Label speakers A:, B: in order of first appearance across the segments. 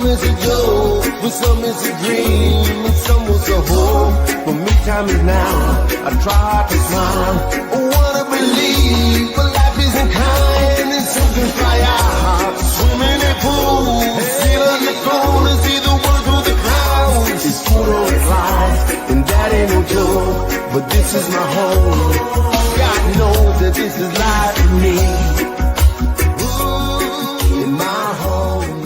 A: some is a joke, for some is a dream, and some was a hope. For me, time is now. I try to smile, I wanna believe, but life isn't kind, and some can fly out, swim in a pool, sit on the corner, see the world through the clouds. It's good or it's lies, and that ain't no joke, but this is my home. God knows that this is life for me. In my home.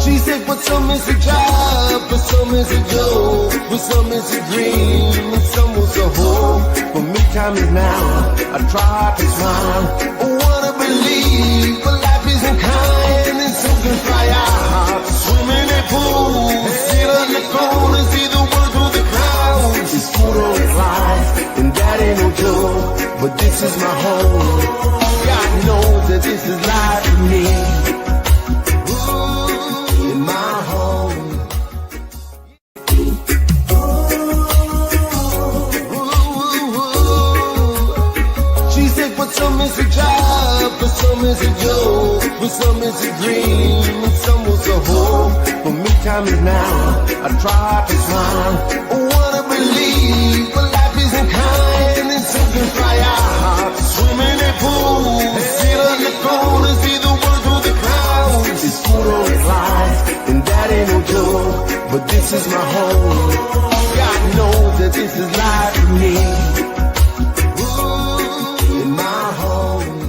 A: She said, for some it's a job, for some it's a joke, for some it's a dream, and some was a hope. For me, time is now. I try to smile, I wanna believe, but life isn't kind, and some can fly out, swim in a pool, sit on the corner, see the world through the clouds. It's good or it's lies, and that ain't no joke, but this is my home. God knows that this is life for me. In my home. She said, for some it's a job, for some it's a joke, for some it's a dream, and some was a hope. For me, time is now. I try to smile, I wanna believe, but life isn't kind, and some can fly out, swim in a pool, sit on the corner, see the world through the clouds. It's good or it's lies, and that ain't no joke, but this is my home. God knows that this is life for me. In my home.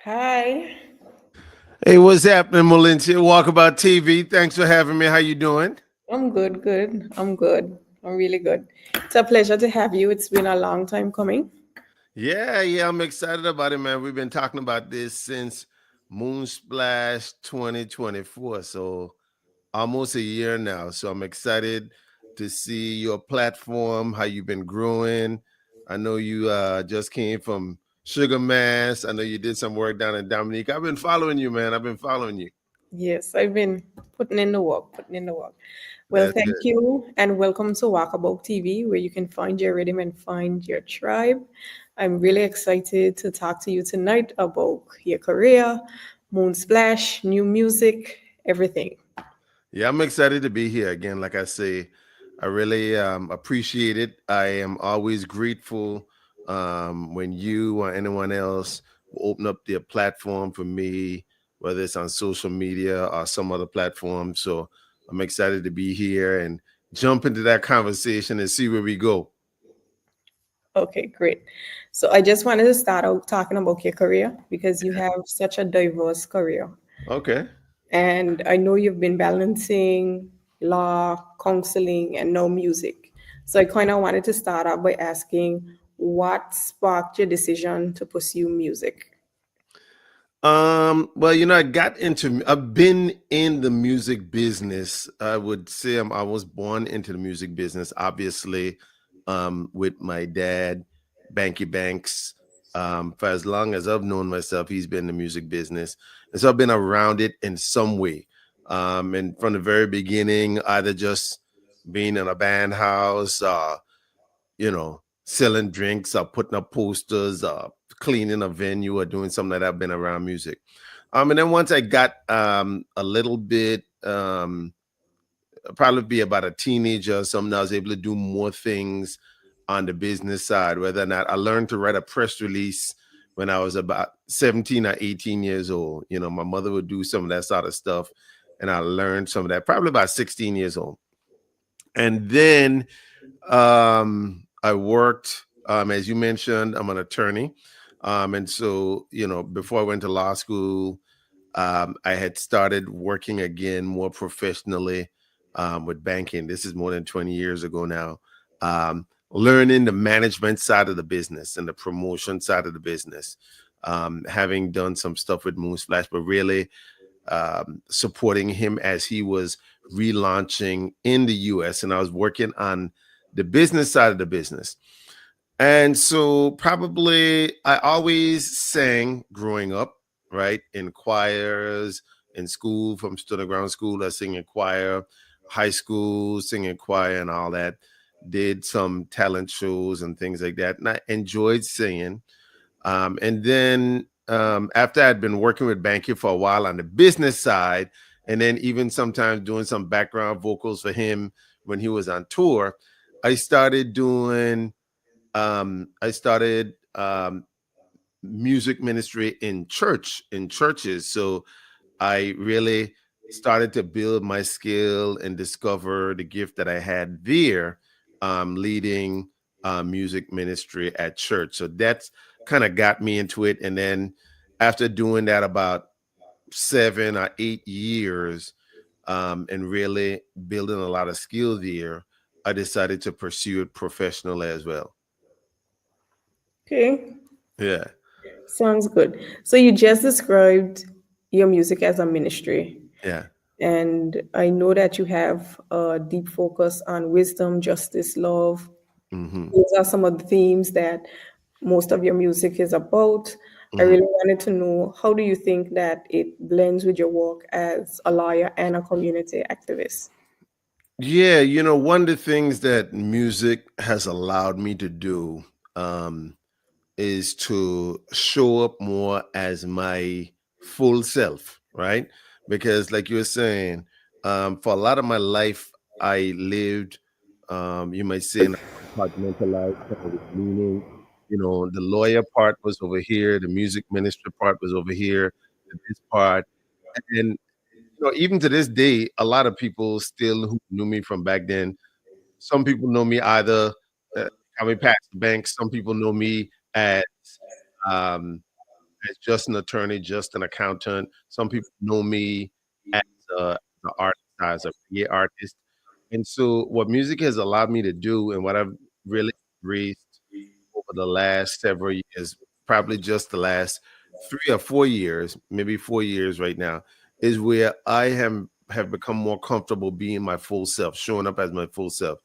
B: Hi.
C: Hey, what's happening, Melinda? Walkabout TV. Thanks for having me. How you doing?
B: I'm good. I'm good. I'm really good. It's a pleasure to have you. It's been a long time coming.
C: Yeah, I'm excited about it, man. We've been talking about this since Moonsplash 2024, so almost a year now. So I'm excited to see your platform, how you've been growing. I know you just came from Sugar Mass. I know you did some work down in Dominique. I've been following you, man. I've been following you.
B: Yes, I've been putting in the work. Well,
C: That's
B: thank
C: good.
B: you and welcome to Walkabout TV, where you can find your rhythm and find your tribe. I'm really excited to talk to you tonight about your career, Moonsplash, new music, everything.
C: Yeah, I'm excited to be here again. Like I say, I really appreciate it. I am always grateful when you or anyone else will open up their platform for me, whether it's on social media or some other platform. So I'm excited to be here and jump into that conversation and see where we go.
B: Okay, great. So I just wanted to start out talking about your career because you have such a diverse career.
C: Okay.
B: And I know you've been balancing law, counseling, and now music. So I kind of wanted to start out by asking what sparked your decision to pursue music?
C: Well, I've been in the music business. I would say I was born into the music business, obviously, with my dad, Bankie Banx. For as long as I've known myself, he's been in the music business. And so I've been around it in some way. And from the very beginning, either just being in a band house, selling drinks or putting up posters or cleaning a venue or doing something like that. I've been around music. And then once I got a little bit, probably be about a teenager or something, I was able to do more things on the business side, whether or not I learned to write a press release when I was about 17 or 18 years old. My mother would do some of that sort of stuff, and I learned some of that probably about 16 years old. And then I worked, as you mentioned, I'm an attorney. And so, before I went to law school, I had started working again more professionally with banking. This is more than 20 years ago now. Learning the management side of the business and the promotion side of the business. Having done some stuff with Moonsplash, but really supporting him as he was relaunching in the US, and I was working on the business side of the business. And so probably I always sang growing up, right? In choirs, in school, from student ground school, I sing in choir, high school, singing choir and all that. Did some talent shows and things like that. And I enjoyed singing. And then after I'd been working with Bankie for a while on the business side, and then even sometimes doing some background vocals for him when he was on tour, I started doing I started music ministry in churches. So I really started to build my skill and discover the gift that I had there, leading music ministry at church. So that's kind of got me into it. And then after doing that about 7 or 8 years, and really building a lot of skill there, I decided to pursue it professionally as well.
B: Okay,
C: Yeah.
B: sounds good. So you just described your music as a ministry.
C: Yeah.
B: And I know that you have a deep focus on wisdom, justice, love.
C: Hmm.
B: Those are some of the themes that most of your music is about. I
C: Hmm.
B: really wanted to know, how do you think that it blends with your work as a lawyer and a community activist?
C: Yeah, one of the things that music has allowed me to do, um, is to show up more as my full self, right? Because, like you were saying, for a lot of my life, I lived, you might say, in a compartmentalized kind of meaning. The lawyer part was over here, the music ministry part was over here, this part. And, even to this day, a lot of people still who knew me from back then, some people know me either, call me Bankie Banx. Some people know me um, as just an attorney, just an accountant. Some people know me as an artist, as a reggae artist. And so, what music has allowed me to do, and what I've really embraced over the last several years, probably just the last 3 or 4 years, maybe 4 years right now, is where have become more comfortable being my full self, showing up as my full self.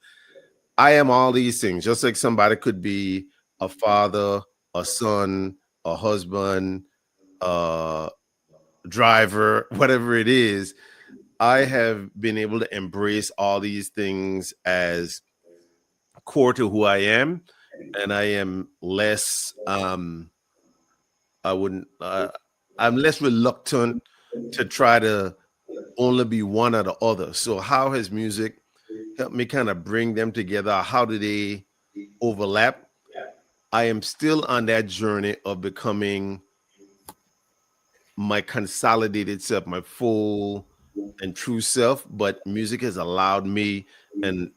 C: I am all these things, just like somebody could be a father, a son, a husband, a driver, whatever it is. I have been able to embrace all these things as core to who I am, and I am less. I wouldn't. I'm less reluctant to try to only be one or the other. So, how has music helped me kind of bring them together? How do they overlap? I am still on that journey of becoming my consolidated self, my full and true self. But music has allowed me and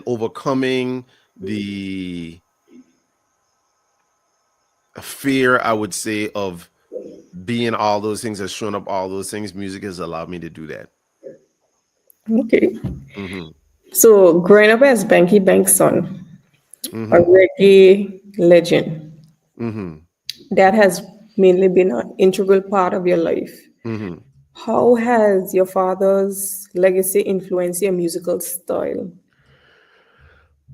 C: overcoming the fear, I would say, of being all those things, or showing up all those things. Music has allowed me to do that.
B: Okay.
C: Hmm.
B: So growing up as Bankie Banx son, a
C: Hmm.
B: reggae legend,
C: Hmm.
B: that has mainly been an integral part of your life.
C: Hmm.
B: How has your father's legacy influenced your musical style?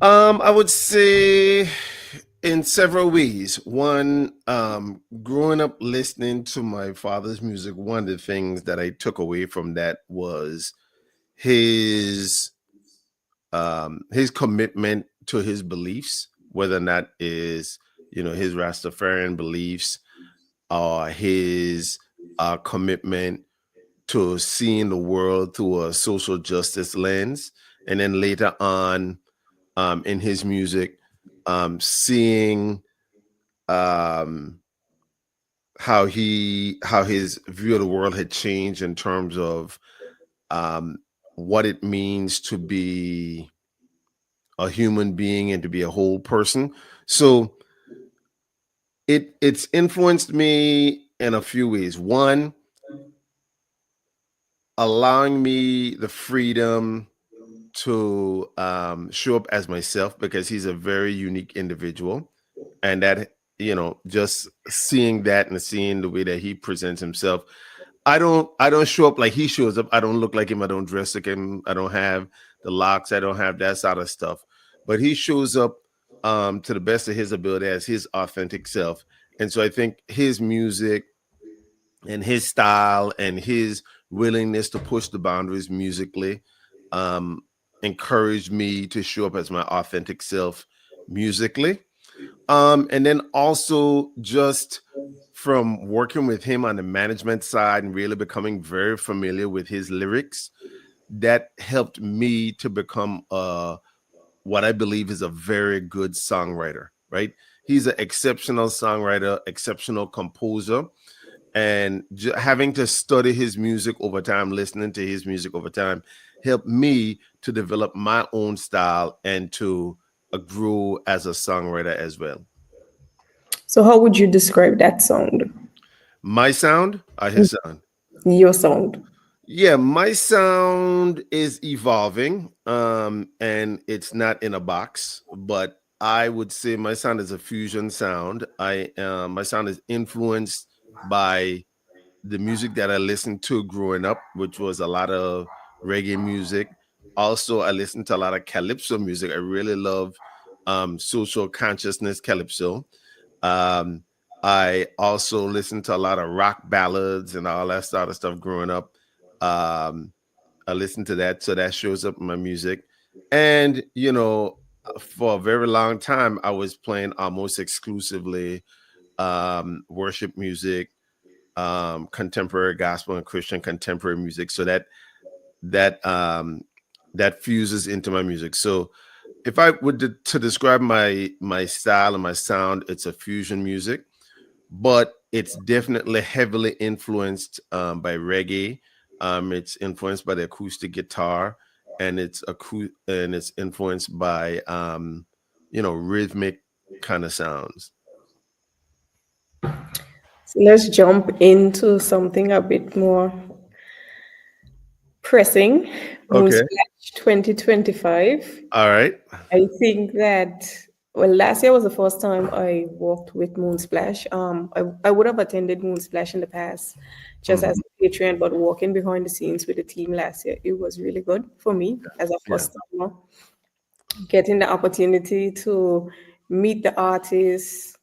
C: I would say in several ways. One, growing up listening to my father's music, one of the things that I took away from that was his his commitment to his beliefs, whether or not is his Rastafarian beliefs, or his commitment to seeing the world through a social justice lens, and then later on, in his music, seeing um, how his view of the world had changed in terms of um, what it means to be a human being and to be a whole person. So it's influenced me in a few ways. One, allowing me the freedom to show up as myself, because he's a very unique individual, and that just seeing that and seeing the way that he presents himself. I don't show up like he shows up. I don't look like him. I don't dress like him. I don't have the locks. I don't have that sort of stuff. But he shows up to the best of his ability as his authentic self. And so I think his music and his style and his willingness to push the boundaries musically um, encouraged me to show up as my authentic self musically. And then also just from working with him on the management side and really becoming very familiar with his lyrics, that helped me to become what I believe is a very good songwriter, right? He's an exceptional songwriter, exceptional composer, and having to study his music over time, listening to his music over time, helped me to develop my own style and to grow as a songwriter as well.
B: So how would you describe that sound?
C: My sound, or his sound?
B: Your sound.
C: Yeah, my sound is evolving, and it's not in a box, but I would say my sound is a fusion sound. My sound is influenced by the music that I listened to growing up, which was a lot of reggae music. Also, I listened to a lot of calypso music. I really love social consciousness calypso. Um, I also listened to a lot of rock ballads and all that sort of stuff growing up. Um, I listened to that, so that shows up in my music. And for a very long time, I was playing almost exclusively worship music, contemporary gospel and Christian contemporary music. So that um, that fuses into my music. So if I would to describe my style and my sound, it's a fusion music, but it's definitely heavily influenced by reggae. It's influenced by the acoustic guitar, and it's influenced by rhythmic kind of sounds.
B: So let's jump into something a bit more pressing.
C: Okay.
B: Moonsplash 2025.
C: All right.
B: I think that, well, last year was the first time I worked with Moonsplash. I would have attended Moonsplash in the past just
C: Mhm.
B: as a patron, but working behind the scenes with the team last year, it was really good for me as a
C: Yeah.
B: first timer. Getting the opportunity to meet the artists,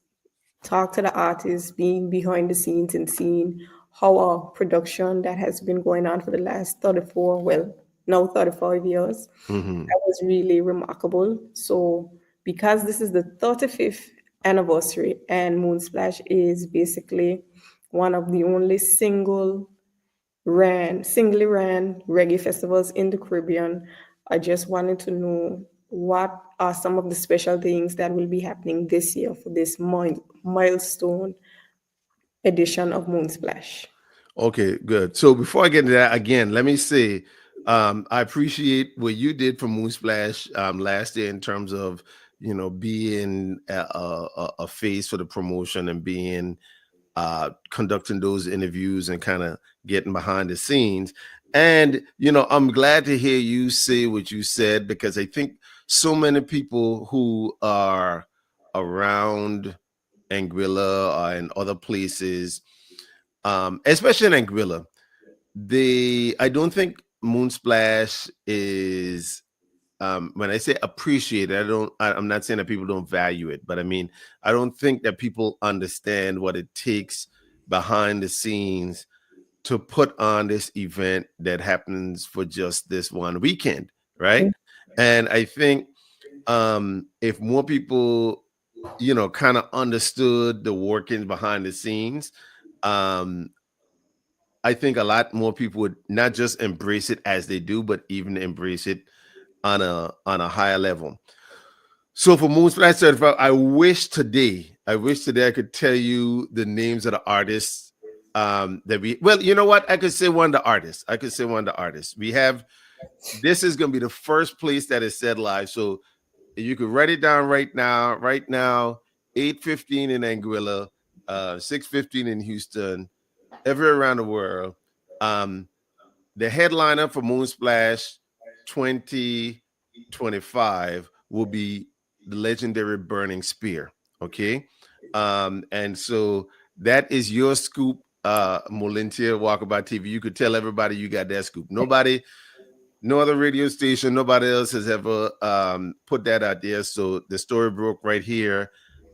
B: talk to the artists, being behind the scenes and seeing how our production that has been going on for the last 34, well, now 35 years,
C: Hmm.
B: that was really remarkable. So, because this is the 35th anniversary and Moonsplash is basically one of the only singly ran reggae festivals in the Caribbean, I just wanted to know what are some of the special things that will be happening this year for this milestone edition of Moonsplash.
C: Okay, good. So before I get into that, again, let me say I appreciate what you did for Moonsplash last year in terms of being a face for the promotion and being conducting those interviews and kind of getting behind the scenes. And I'm glad to hear you say what you said, because I think so many people who are around Anguilla and other places, especially in Anguilla, I don't think Moonsplash is, when I say appreciate it, I'm not saying that people don't value it, but I mean, I don't think that people understand what it takes behind the scenes to put on this event that happens for just this one weekend, right? And I think if more people kind of understood the workings behind the scenes, um I think a lot more people would not just embrace it as they do, but even embrace it on a higher level. So for Moonsplash Certified, I wish today I could tell you the names of the artists that we, well, you know what? I could say one of the artists. I could say one of the artists. This is going to be the first place that is said live. So you could write it down right now, 8:15 in Anguilla, 6:15 in Houston, everywhere around the world. Um, the headliner for Moonsplash 2025 will be the legendary Burning Spear. Okay. And so that is your scoop, Molintia Walkabout TV. You could tell everybody you got that scoop. Nobody, no other radio station, nobody else has ever put that out there. So the story broke right here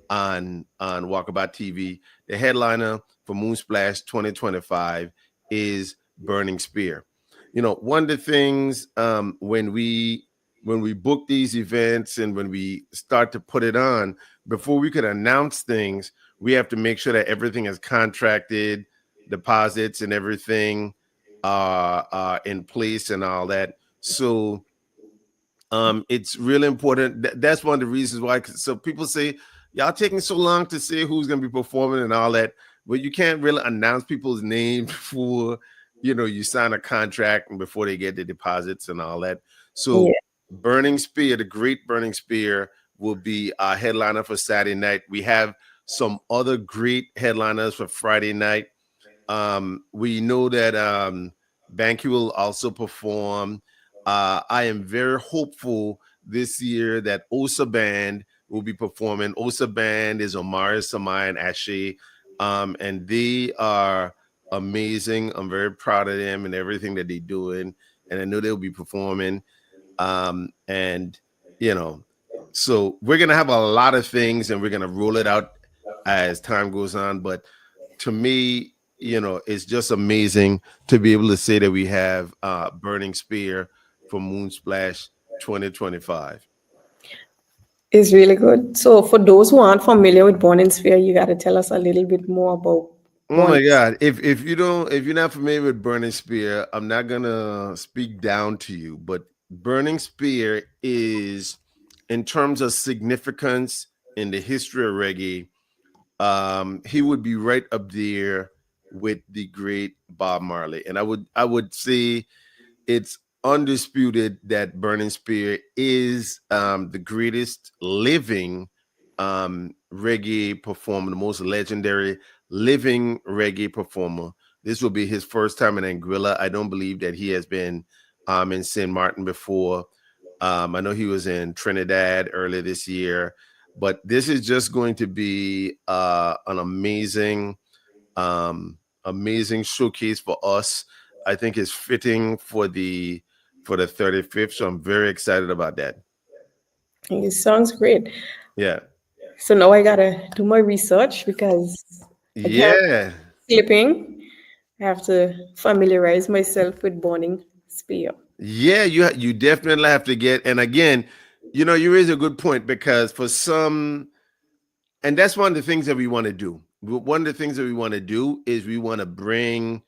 C: on Walkabout TV. The headliner for Moonsplash 2025 is Burning Spear. You know, one of the things when we book these events and when we start to put it on, before we could announce things, we have to make sure that everything is contracted, deposits and everything are in place and all that. So it's really important. That's one of the reasons why. So people say, y'all taking so long to say who's going to be performing and all that, but you can't really announce people's names before, you know, you sign a contract and before they get the deposits and all that. So
B: Yeah.
C: Burning Spear, the great Burning Spear, will be our headliner for Saturday night. We have some other great headliners for Friday night. We know that Bankie will also perform. I am very hopeful this year that Osa Band will be performing. Osa Band is Omari Samai and Ashe, and they are amazing. I'm very proud of them and everything that they're doing, and I know they'll be performing. And you know, so we're gonna have a lot of things, and we're gonna roll it out as time goes on. But to me, you know, it's just amazing to be able to say that we have Burning Spear for Moonsplash 2025.
B: It's really good. So, for those who aren't familiar with Born in Sphere, you got to tell us a little bit more about
C: Oh
B: Born.
C: my God. If you're not familiar with Burning Spear, I'm not gonna speak down to you, but Burning Spear is, in terms of significance in the history of reggae, he would be right up there with the great Bob Marley. And I would say it's undisputed that Burning Spear is the greatest living reggae performer, the most legendary living reggae performer. This will be his first time in Anguilla. I don't believe that he has been in St. Martin before. I know he was in Trinidad earlier this year, but this is just going to be an um, amazing showcase for us. I think it's fitting for the 35th. So I'm very excited about that.
B: It sounds great.
C: Yeah.
B: So now I gotta do my research because I can't
C: Yeah.
B: sleeping. I have to familiarize myself with Burning Spear.
C: Yeah, you definitely have to get, and again, you know, you raise a good point because for some, and that's one of the things that we want to do. One of the things that we want to do is we want to bring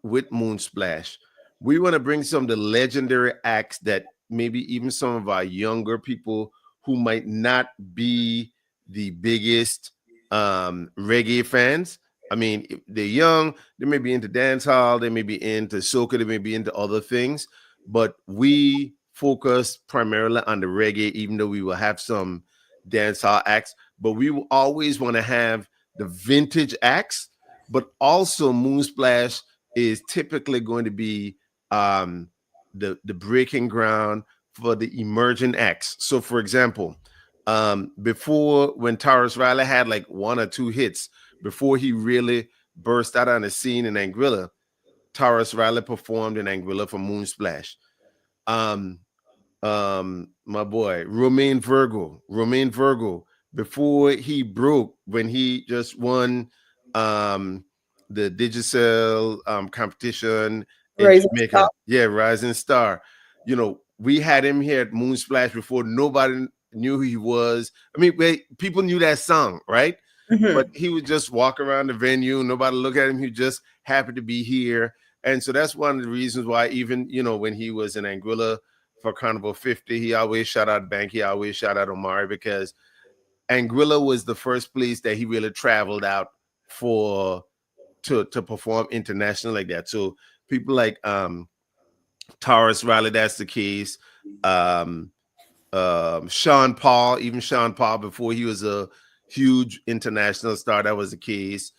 C: with Moonsplash, we want to bring some of the legendary acts that maybe even some of our younger people who might not be the biggest reggae fans. I mean, if they're young, they may be into dance hall, they may be into soca, they may be into other things, but we focus primarily on the reggae, even though we will have some dance hall acts, but we will always want to have the vintage acts, but also Moonsplash is typically going to be the breaking ground for the emerging acts. So, for example, before when Taurus Riley had like one or two hits, before he really burst out on the scene in Anguilla, Taurus Riley performed in Anguilla for Moonsplash. Um, my boy Romain Virgo, before he broke, when he just won um the Digicel competition in
B: Rising Star.
C: Jamaica, yeah, Rising Star, you know, we had him here at Moonsplash before nobody knew who he was. I mean, people knew that song, right? But
B: Hmm.
C: he would just walk around the venue, nobody look at him, he just happened to be here. And so that's one of the reasons why, even, you know, when he was in Anguilla for Carnival 50, he always shout out Bankie, always shout out Omari, because Anguilla was the first place that he really traveled out for to perform internationally like that. So people like Taurus Riley, that's the case. Um, Sean Paul, even Sean Paul, before he was a huge international star, that was the case.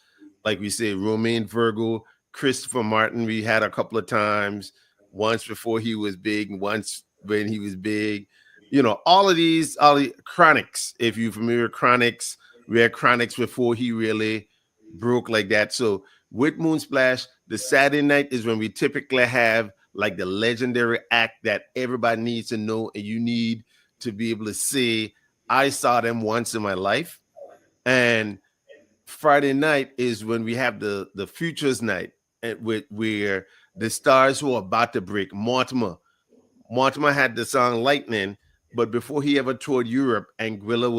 C: Like we say, Romain Virgo, Christopher Martin, we had a couple of times, once before he was big, once when he was big. You know, all the Chronics, if you're familiar with Chronics, We had Chronics before he really broke like that. So with Moonsplash, the Saturday night is when we typically have like the legendary act that everybody needs to know, and you need to be able to say, I saw them once in my life. And Friday night is when we have the futures night, where the stars who are about to break. Mortimer had the song Lightning, but before he ever toured Europe, Anguilla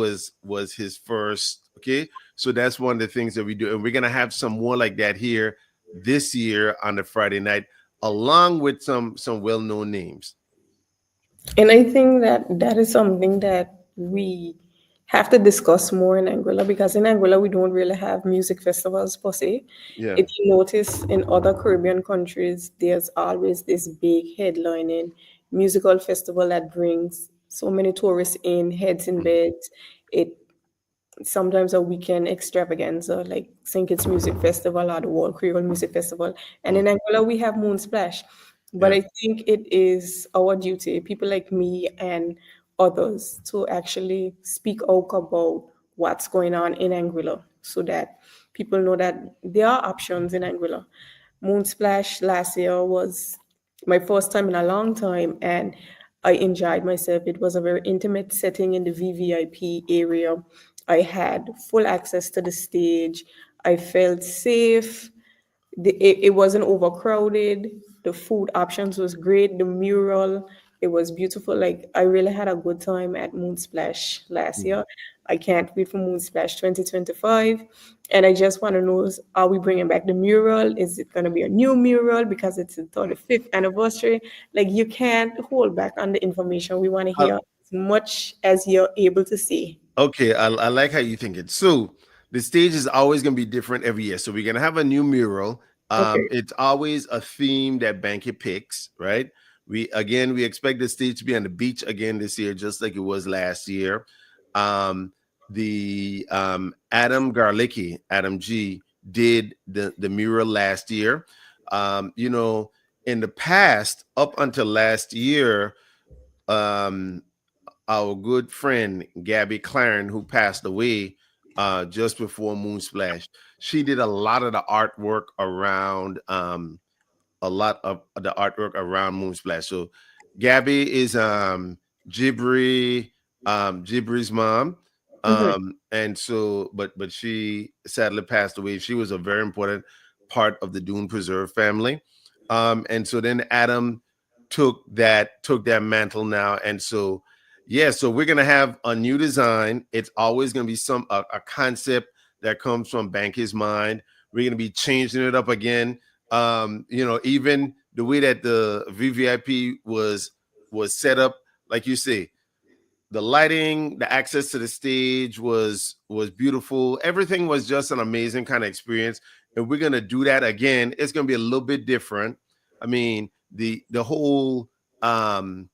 C: was his first. Okay, so that's one of the things that we do, and we're gonna have some more like that here this year on the Friday night, along with some well known names.
B: And I think that that is something that we have to discuss more in Anguilla, because in Anguilla we don't really have music festivals per se.
C: Yeah.
B: If you notice in other Caribbean countries, there's always this big headlining musical festival that brings so many tourists in, heads in beds. It sometimes a weekend extravaganza like St. Kitts Music Festival or the World Creole Music Festival. And in
C: Mhm.
B: Angola, we have Moonsplash. But
C: Yeah.
B: I think it is our duty, people like me and others, to actually speak out about what's going on in Anguilla so that people know that there are options in Anguilla. Moonsplash last year was my first time in a long time, and I enjoyed myself. It was a very intimate setting in the VVIP area. I had full access to the stage. I felt safe. It wasn't overcrowded. The food options was great. The mural, it was beautiful. Like I really had a good time at Moonsplash last
C: Mhm.
B: year. I can't wait for Moonsplash 2025. And I just want to know, are we bringing back the mural? Is it going to be a new mural because it's the 35th anniversary? Like you can't hold back on the information. We want to
C: I,
B: hear as much as you're able to see.
C: Okay, I like how you think it. So the stage is always going to be different every year. So we're going to have a new mural.
B: Okay.
C: It's always a theme that Bankie picks, right? We expect the stage to be on the beach again this year, just like it was last year. The Adam G, did the mural last year. You know, in the past, up until last year, um, our good friend Gabby Claren, who passed away just before Moonsplash. She did a lot of the artwork around Moonsplash. So Gabby is Jibri's mom.
B: Mhm.
C: And so but she sadly passed away. She was a very important part of the Dune Preserve family. And so then Adam took that mantle now. And so yeah, so we're gonna have a new design. It's always gonna be a concept that comes from Bankie's mind. We're gonna be changing it up again. Even the way that the VVIP was set up, like you say, the lighting, the access to the stage was beautiful. Everything was just an amazing kind of experience, and we're gonna do that again. It's gonna be a little bit different. I mean, the whole um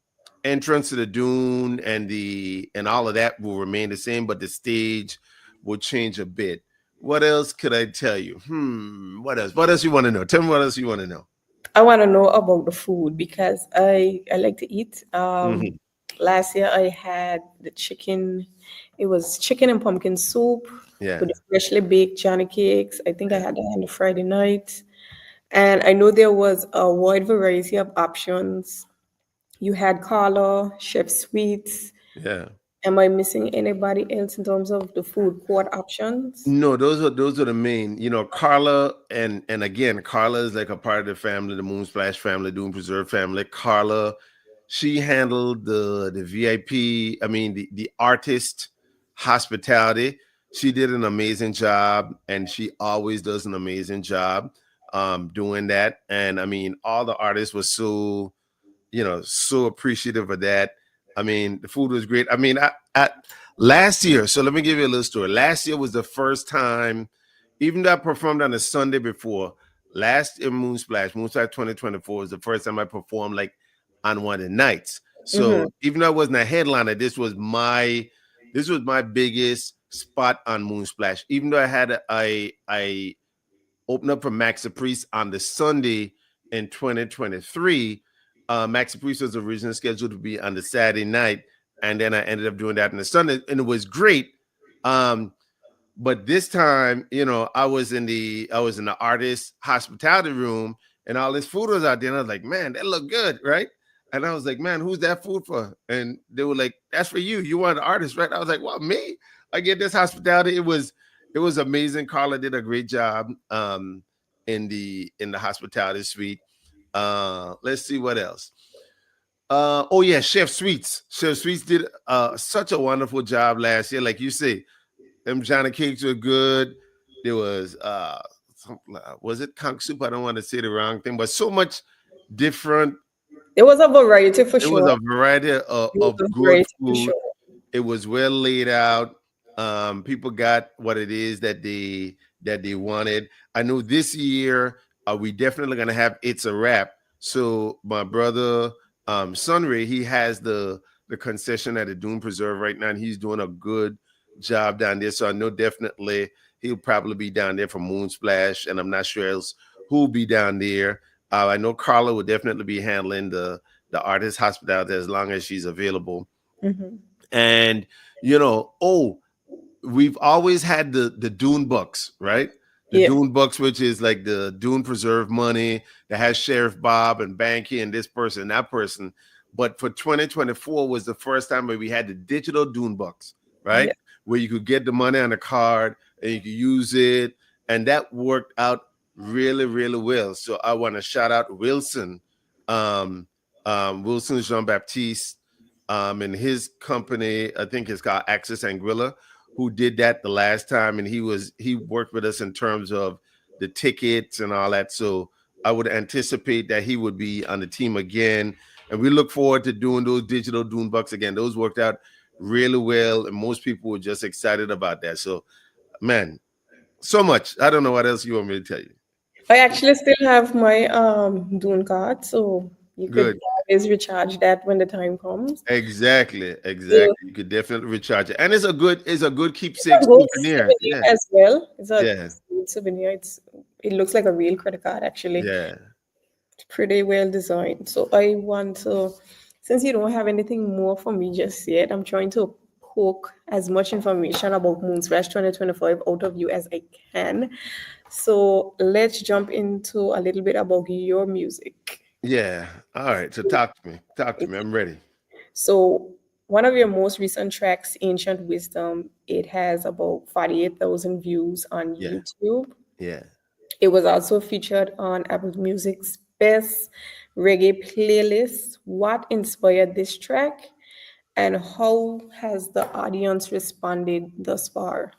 C: entrance to the dune and all of that will remain the same, but the stage will change a bit. What else could I tell you? What else? What else you want to know? Tell me what else you want to know.
B: I want to know about the food because I like to eat.
C: Hmm.
B: Last year I had the chicken. It was chicken and pumpkin soup
C: Yeah,
B: with the freshly baked Johnny cakes. I think I
C: yeah,
B: had that on the Friday night, and I know there was a wide variety of options. You had Carla, Chef Sweets.
C: yeah.
B: Am I missing anybody else in terms of the food court options?
C: No, those are the main. Carla and again, Carla is like a part of the family, the Moonsplash family, Doom Preserve family. Carla, she handled the VIP. I mean, the artist hospitality. She did an amazing job, and she always does an amazing job doing that. And I mean, all the artists were so appreciative of that. I mean, the food was great. I mean, I last year, so let me give you a little story. Last year was the first time, even though I performed on a Sunday before, last year Moonsplash 2024 was the first time I performed like on one of the nights.
B: Mm-hmm.
C: So even though I wasn't a headliner, this was my biggest spot on Moonsplash. Even though I opened up for Max Caprice on the Sunday in 2023. Max Caprice was originally scheduled to be on the Saturday night, and then I ended up doing that on the Sunday, and it was great. Um, But this time, I was in the artist hospitality room, and all this food was out there. And I was like, man, that look good, right? And I was like, man, who's that food for? And they were like, that's for you. You want an artist, right? I was like, well, me? I get this hospitality. It was amazing. Carla did a great job in the hospitality suite. Let's see what else. Oh yeah, Chef Sweets. Chef Sweets did such a wonderful job last year. Like you say, them Johnny cakes were good. There was was it conch soup? I don't want to say the wrong thing, but so much different.
B: There was a variety for
C: It was
B: sure.
C: a variety
B: There was
C: of
B: a
C: good
B: variety for
C: food.
B: sure.
C: It was well laid out. People got what it is that they wanted. I know this year we definitely gonna have It's a Wrap. So my brother Sunray, he has the concession at the Dune Preserve right now, and he's doing a good job down there. So I know definitely he'll probably be down there for Moonsplash, and I'm not sure else who'll be down there. I know Carla will definitely be handling the artist hospitality as long as she's available.
B: Hmm.
C: And oh, we've always had the Dune Bucks, right? The
B: Yeah,
C: Dune Bucks, which is like the Dune Preserve money that has Sheriff Bob and Bankie and this person, that person. But for 2024 was the first time where we had the digital Dune Bucks, right?
B: yeah,
C: Where you could get the money on a card and you could use it. And that worked out really, really well. So I want to shout out Wilson, um, Wilson Jean Baptiste, and his company, I think it's called Axis Anguilla, who did that the last time, and he worked with us in terms of the tickets and all that. So I would anticipate that he would be on the team again, and we look forward to doing those digital Dune Bucks again. Those worked out really well, and most people were just excited about that. So, man, so much. I don't know what else you want me to tell you.
B: I actually still have my Dune card, so you could
C: Good.
B: always recharge that when the time comes.
C: Exactly,
B: So
C: exactly. You could definitely recharge it, and it's a good
B: it's
C: keepsake
B: a good
C: souvenir.
B: souvenir
C: Yeah,
B: as well. It's a
C: yeah,
B: good souvenir. It looks like a real credit card actually.
C: yeah.
B: It's pretty well designed. So I want to, since you don't have anything more for me just yet, I'm trying to poke as much information about Moonsplash 2025 out of you as I can. So let's jump into a little bit about your music.
C: Yeah. All right. So talk to me. Talk to me. I'm ready.
B: So one of your most recent tracks, Ancient Wisdom, it has about 48,000 views on
C: Yeah.
B: YouTube.
C: Yeah.
B: It was also featured on Apple Music's Best Reggae playlist. What inspired this track, and how has the audience responded thus far?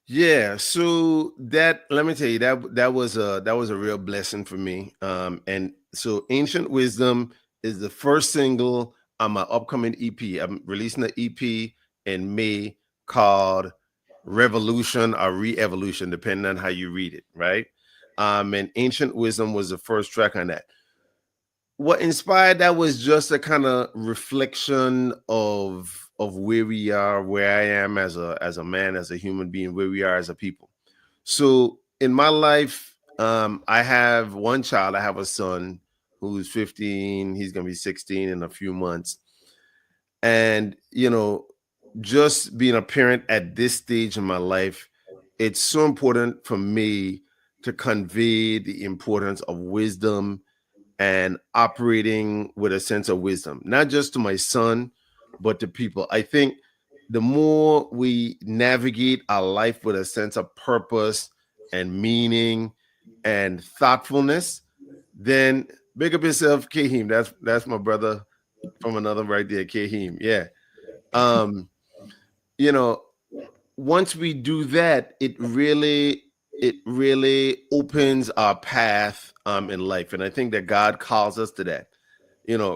C: Yeah. So that let me tell you that was a real blessing for me. And so Ancient Wisdom is the first single on my upcoming EP. I'm releasing an EP in May called Revolution or Re-Evolution, depending on how you read it, right? And Ancient Wisdom was the first track on that. What inspired that was just a kind of reflection of where we are, where I am as a man, as a human being, where we are as a people. So in my life, I have one child. I have a son who's 15. He's gonna be 16 in a few months. And just being a parent at this stage in my life, it's so important for me to convey the importance of wisdom and operating with a sense of wisdom, not just to my son, but to people. I think the more we navigate our life with a sense of purpose and meaning and thoughtfulness, then big up yourself, Kahim. That's my brother from another right there, Kahim. Yeah. Um, you know, once we do that, it really opens our path in life. And I think that God calls us to that.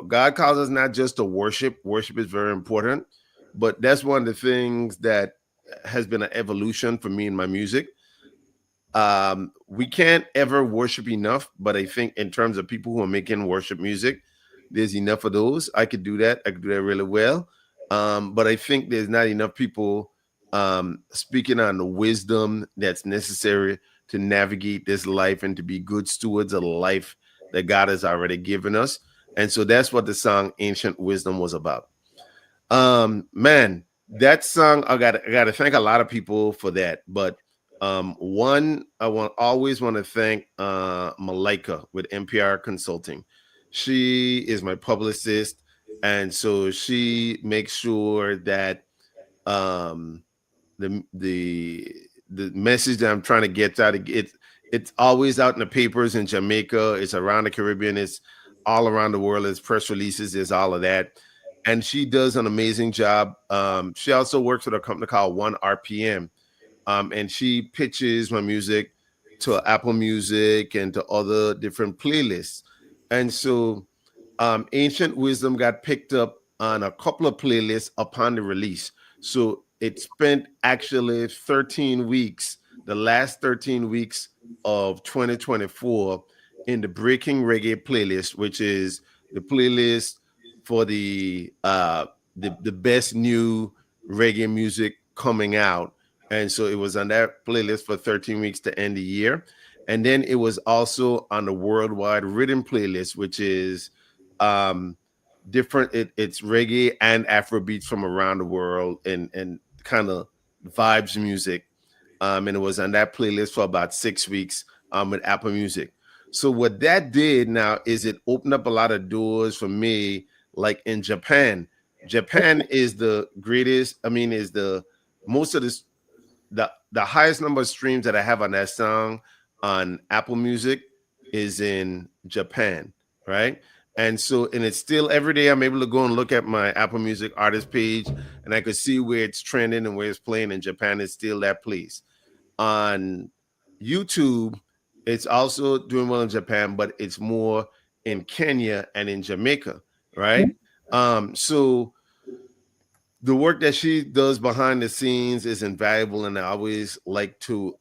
C: God calls us not just to worship. Worship is very important, but that's one of the things that has been an evolution for me in my music. We can't ever worship enough, but I think in terms of people who are making worship music, there's enough of those. I could do that. I could do that really well. But I think there's not enough people speaking on the wisdom that's necessary to navigate this life and to be good stewards of the life that God has already given us. And so that's what the song Ancient Wisdom was about. Man, that song, I gotta thank a lot of people for that. But one, I always want to thank Malika with NPR Consulting. She is my publicist, and so she makes sure that um the the the message that I'm trying to get out, it's always out in the papers in Jamaica, it's around the Caribbean, it's all around the world, it's press releases, there's all of that. And she does an amazing job. She also works with a company called 1 RPM, and she pitches my music to Apple Music and to other different playlists. And so Ancient Wisdom got picked up on a couple of playlists upon the release. So it spent actually 13 weeks, the last 13 weeks of 2024, in the Breaking Reggae playlist, which is the playlist for the best new reggae music coming out. And so it was on that playlist for 13 weeks to end the year. And then it was also on the worldwide rhythm playlist, which is um different, it's reggae and Afrobeats from around the world, and kind of vibes music. And it was on that playlist for about 6 weeks with Apple Music. So what that did now is it opened up a lot of doors for me, like in Japan is the greatest, I mean, is the most of this, the highest number of streams that I have on that song on Apple Music is in Japan, right? And so, and it's still every day I'm able to go and look at my Apple Music artist page, and I could see where it's trending and where it's playing in Japan. It's still that place. On YouTube, it's also doing well in Japan, but it's more in Kenya and in Jamaica, right? So the work that she does behind the scenes is invaluable, and I always like to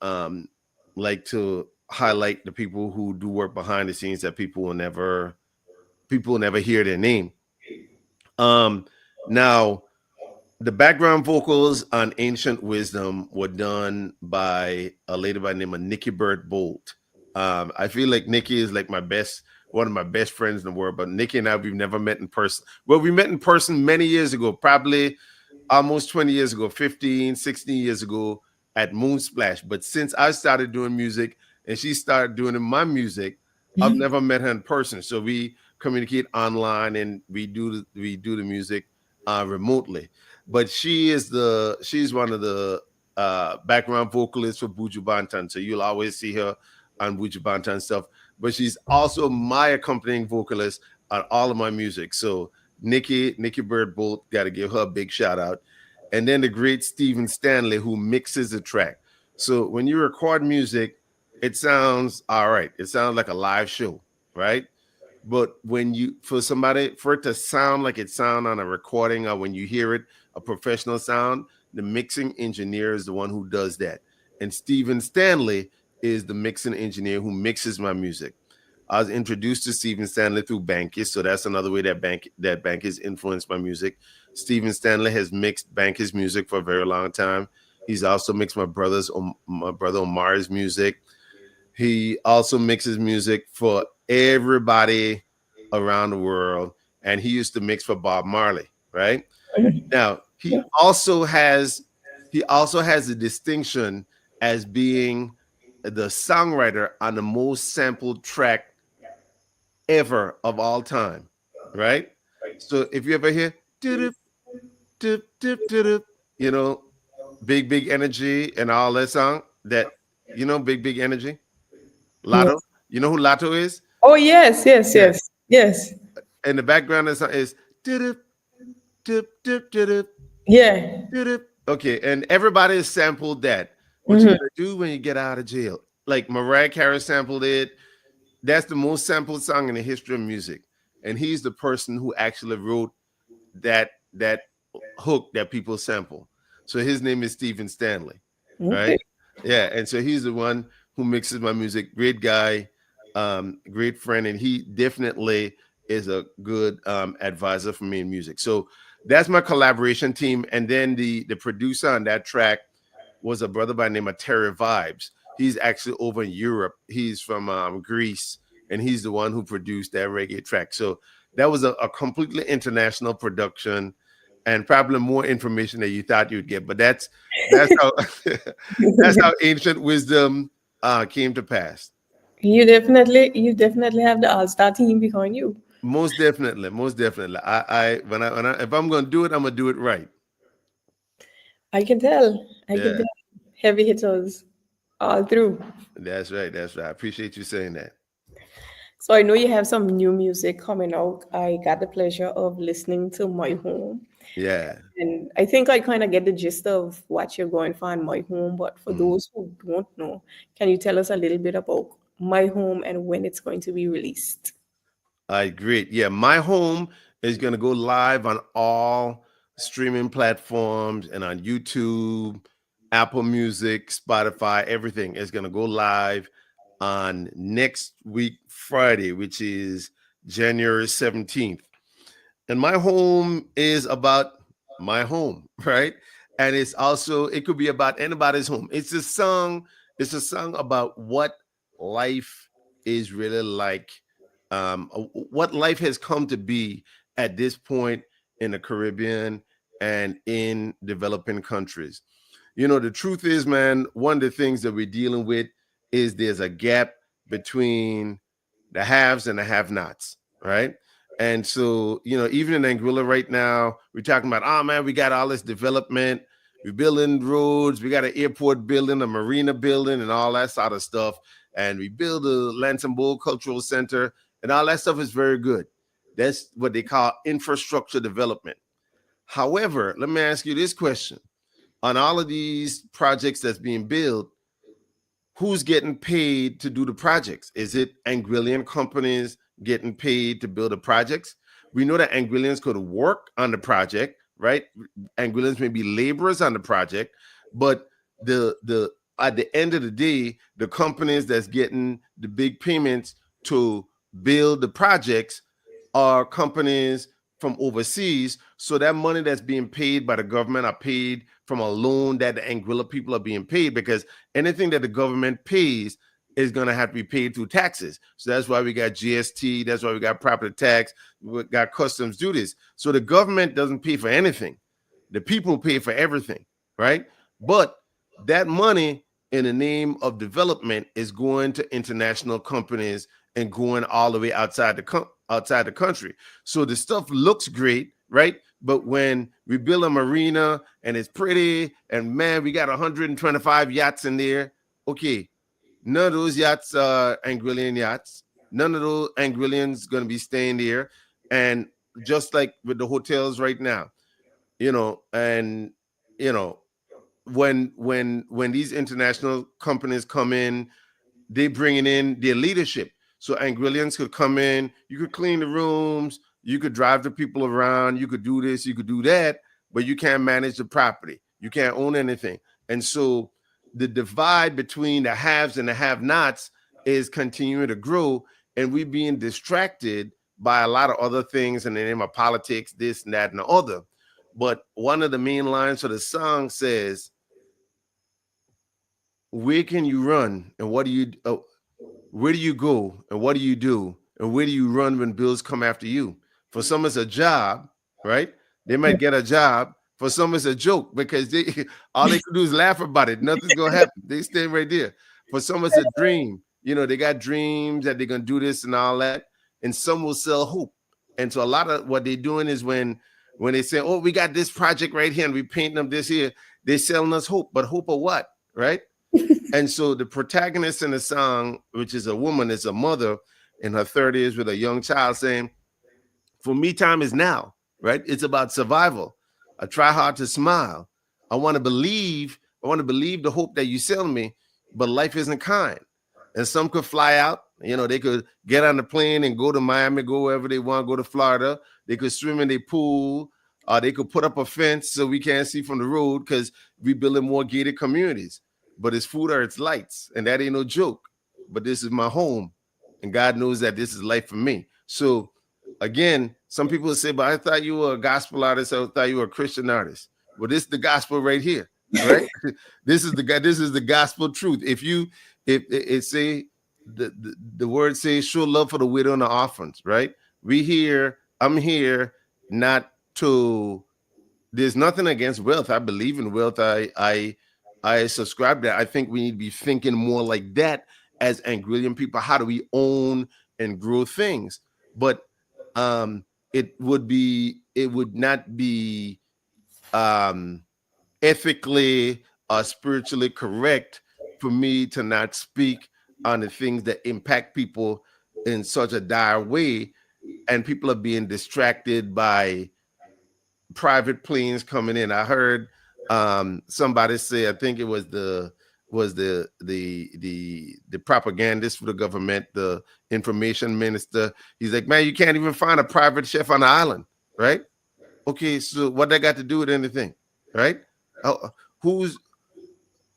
C: highlight the people who do work behind the scenes that people will never hear their name. um Now, the background vocals on Ancient Wisdom were done by a lady by the name of Nikki Bird Bolt. I feel like Nikki is like one of my best friends in the world, but Nikki and I, we've never met in person. Well, we met in person many years ago, probably almost 20 years ago, 15, 16 years ago at Moonsplash. But since I started doing music and she started doing my music, I've never met her in person. So we communicate online and we do the music remotely. But she's one of the background vocalists for Buju Banton. So you'll always see her on Buju Banton stuff. But she's also my accompanying vocalist on all of my music. So Nikki Bird Bolt, got to give her a big shout out. And then the great Stephen Stanley, who mixes the track. So when you record music, it sounds all right. It sounds like a live show, right? But when you for it to sound like it sound on a recording, or when you hear it, a professional sound, the mixing engineer is the one who does that. And Stephen Stanley is the mixing engineer who mixes my music. I was introduced to Stephen Stanley through Bankie, so that's another way that Bankie's influenced my music. Stephen Stanley has mixed Bankie's music for a very long time. He's also mixed my brother Omar's music. He also mixes music for everybody around the world, and he used to mix for Bob Marley. Right now, he also has the distinction as being the songwriter on the most sampled track ever of all time, right? So if you ever hear doo doo doo, you know, big energy and all that song, that big energy,
B: Yes.
C: Lotto. You know who Lotto is?
B: Oh yes, yes,
C: Yeah.
B: yes, yes.
C: And the background is doo doo doo
B: Yeah.
C: doo. Okay, and everybody has sampled that. What you gonna do when you get out of jail? Like Mariah Carey sampled it. That's the most sampled song in the history of music, and he's the person who actually wrote that hook that people sample. So his name is Stephen Stanley,
B: Okay.
C: right? Yeah, and so he's the one who mixes my music. Great guy, great friend, and he definitely is a good advisor for me in music. So that's my collaboration team, and then the producer on that track was a brother by the name of Terry Vibes. He's actually over in Europe. He's from Greece, and he's the one who produced that reggae track. So that was a completely international production. and probably more information than you thought you'd get. But that's how that's how ancient wisdom came to pass.
B: You definitely have the all-star team behind you.
C: Most definitely, most definitely. If I'm gonna do it, I'm gonna do it right.
B: I can tell. I can
C: Yeah,
B: tell. Heavy hitters all through.
C: that's right. That's right. I appreciate you saying that.
B: So I know you have some new music coming out. I got the pleasure of listening to My Home.
C: Yeah.
B: And I think I kind of get the gist of what you're going for in My Home. But for
C: Mm.
B: those who don't know, can you tell us a little bit about My Home and when it's going to be released?
C: All right, great. Yeah, my home is going to go live on all streaming platforms and on YouTube, Apple Music, Spotify, everything is going to go live on next week, Friday, which is January 17th. And my home is about my home, right? And it's also, it could be about anybody's home. It's a song about what life is really like, what life has come to be at this point in the Caribbean and in developing countries. The truth is, man, one of the things that we're dealing with is there's a gap between the haves and the have-nots, right? And so, even in Anguilla right now, we're talking about, oh man, we got all this development, we're building roads, we got an airport building, a marina building, and all that sort of stuff. And we build a Lansing Bowl Cultural Center, and all that stuff is very good. That's what they call infrastructure development. However, let me ask you this question. On all of these projects that's being built, who's getting paid to do the projects? Is it Anguillian companies getting paid to build the projects? We know that Anguillians could work on the project, right? Anguillians may be laborers on the project, but the at the end of the day, the companies that's getting the big payments to build the projects are companies from overseas. So that money that's being paid by the government are paid from a loan that the Anguilla people are being paid, because anything that the government pays is going to have to be paid through taxes. So that's why we got GST. That's why we got property tax. We got customs duties. So the government doesn't pay for anything. The people pay for everything, right? But that money in the name of development is going to international companies and going all the way outside the country. So the stuff looks great, right? But when we build a marina and it's pretty, and man, we got 125 yachts in there. Okay, none of those yachts are Anguillian yachts. None of those Anguillians going to be staying there. And just like with the hotels right now, and you know, when these international companies come in, they bringing in their leadership. So Anguillians could come in, you could clean the rooms, you could drive the people around, you could do this, you could do that, but you can't manage the property. You can't own anything. And so the divide between the haves and the have-nots is continuing to grow, and we're being distracted by a lot of other things in the name of politics, this and that and the other. But one of the main lines of the song says, where can you run and what do you where do you go and what do you do and where do you run when bills come after you? For some it's a job, right? They might get a job. For some it's a joke, because they all they can do is laugh about it. Nothing's gonna happen. They stay right there. For some it's a dream. They got dreams that they're gonna do this and all that. And some will sell hope. And so a lot of what they're doing is when they say, oh, we got this project right here and we painting them this here, they're selling us hope. But hope of what? Right? And so the protagonist in the song, which is a woman, is a mother in her 30s with a young child, saying, for me, time is now, right? It's about survival. I try hard to smile. I want to believe the hope that you sell me, but life isn't kind. And some could fly out, they could get on the plane and go to Miami, go wherever they want, go to Florida. They could swim in their pool. They could put up a fence so we can't see from the road because we're building more gated communities. But it's food or it's lights, and that ain't no joke. But this is my home, and God knows that this is life for me. So again, some people say, but I thought you were a gospel artist. I thought you were a Christian artist. Well, this is the gospel right here, right? This is the gospel truth. If it say the word says show love for the widow and the orphans, right? I'm here not to there's nothing against wealth. I believe in wealth. I subscribe to that. I think we need to be thinking more like that as Anguillian people. How do we own and grow things? But um, it would not be um, ethically or spiritually correct for me to not speak on the things that impact people in such a dire way, and people are being distracted by private planes coming in. I heard somebody say, I think it was the propagandist for the government, the information minister. He's like, man, you can't even find a private chef on the island, right? Okay, so what that got to do with anything, right? Uh, whose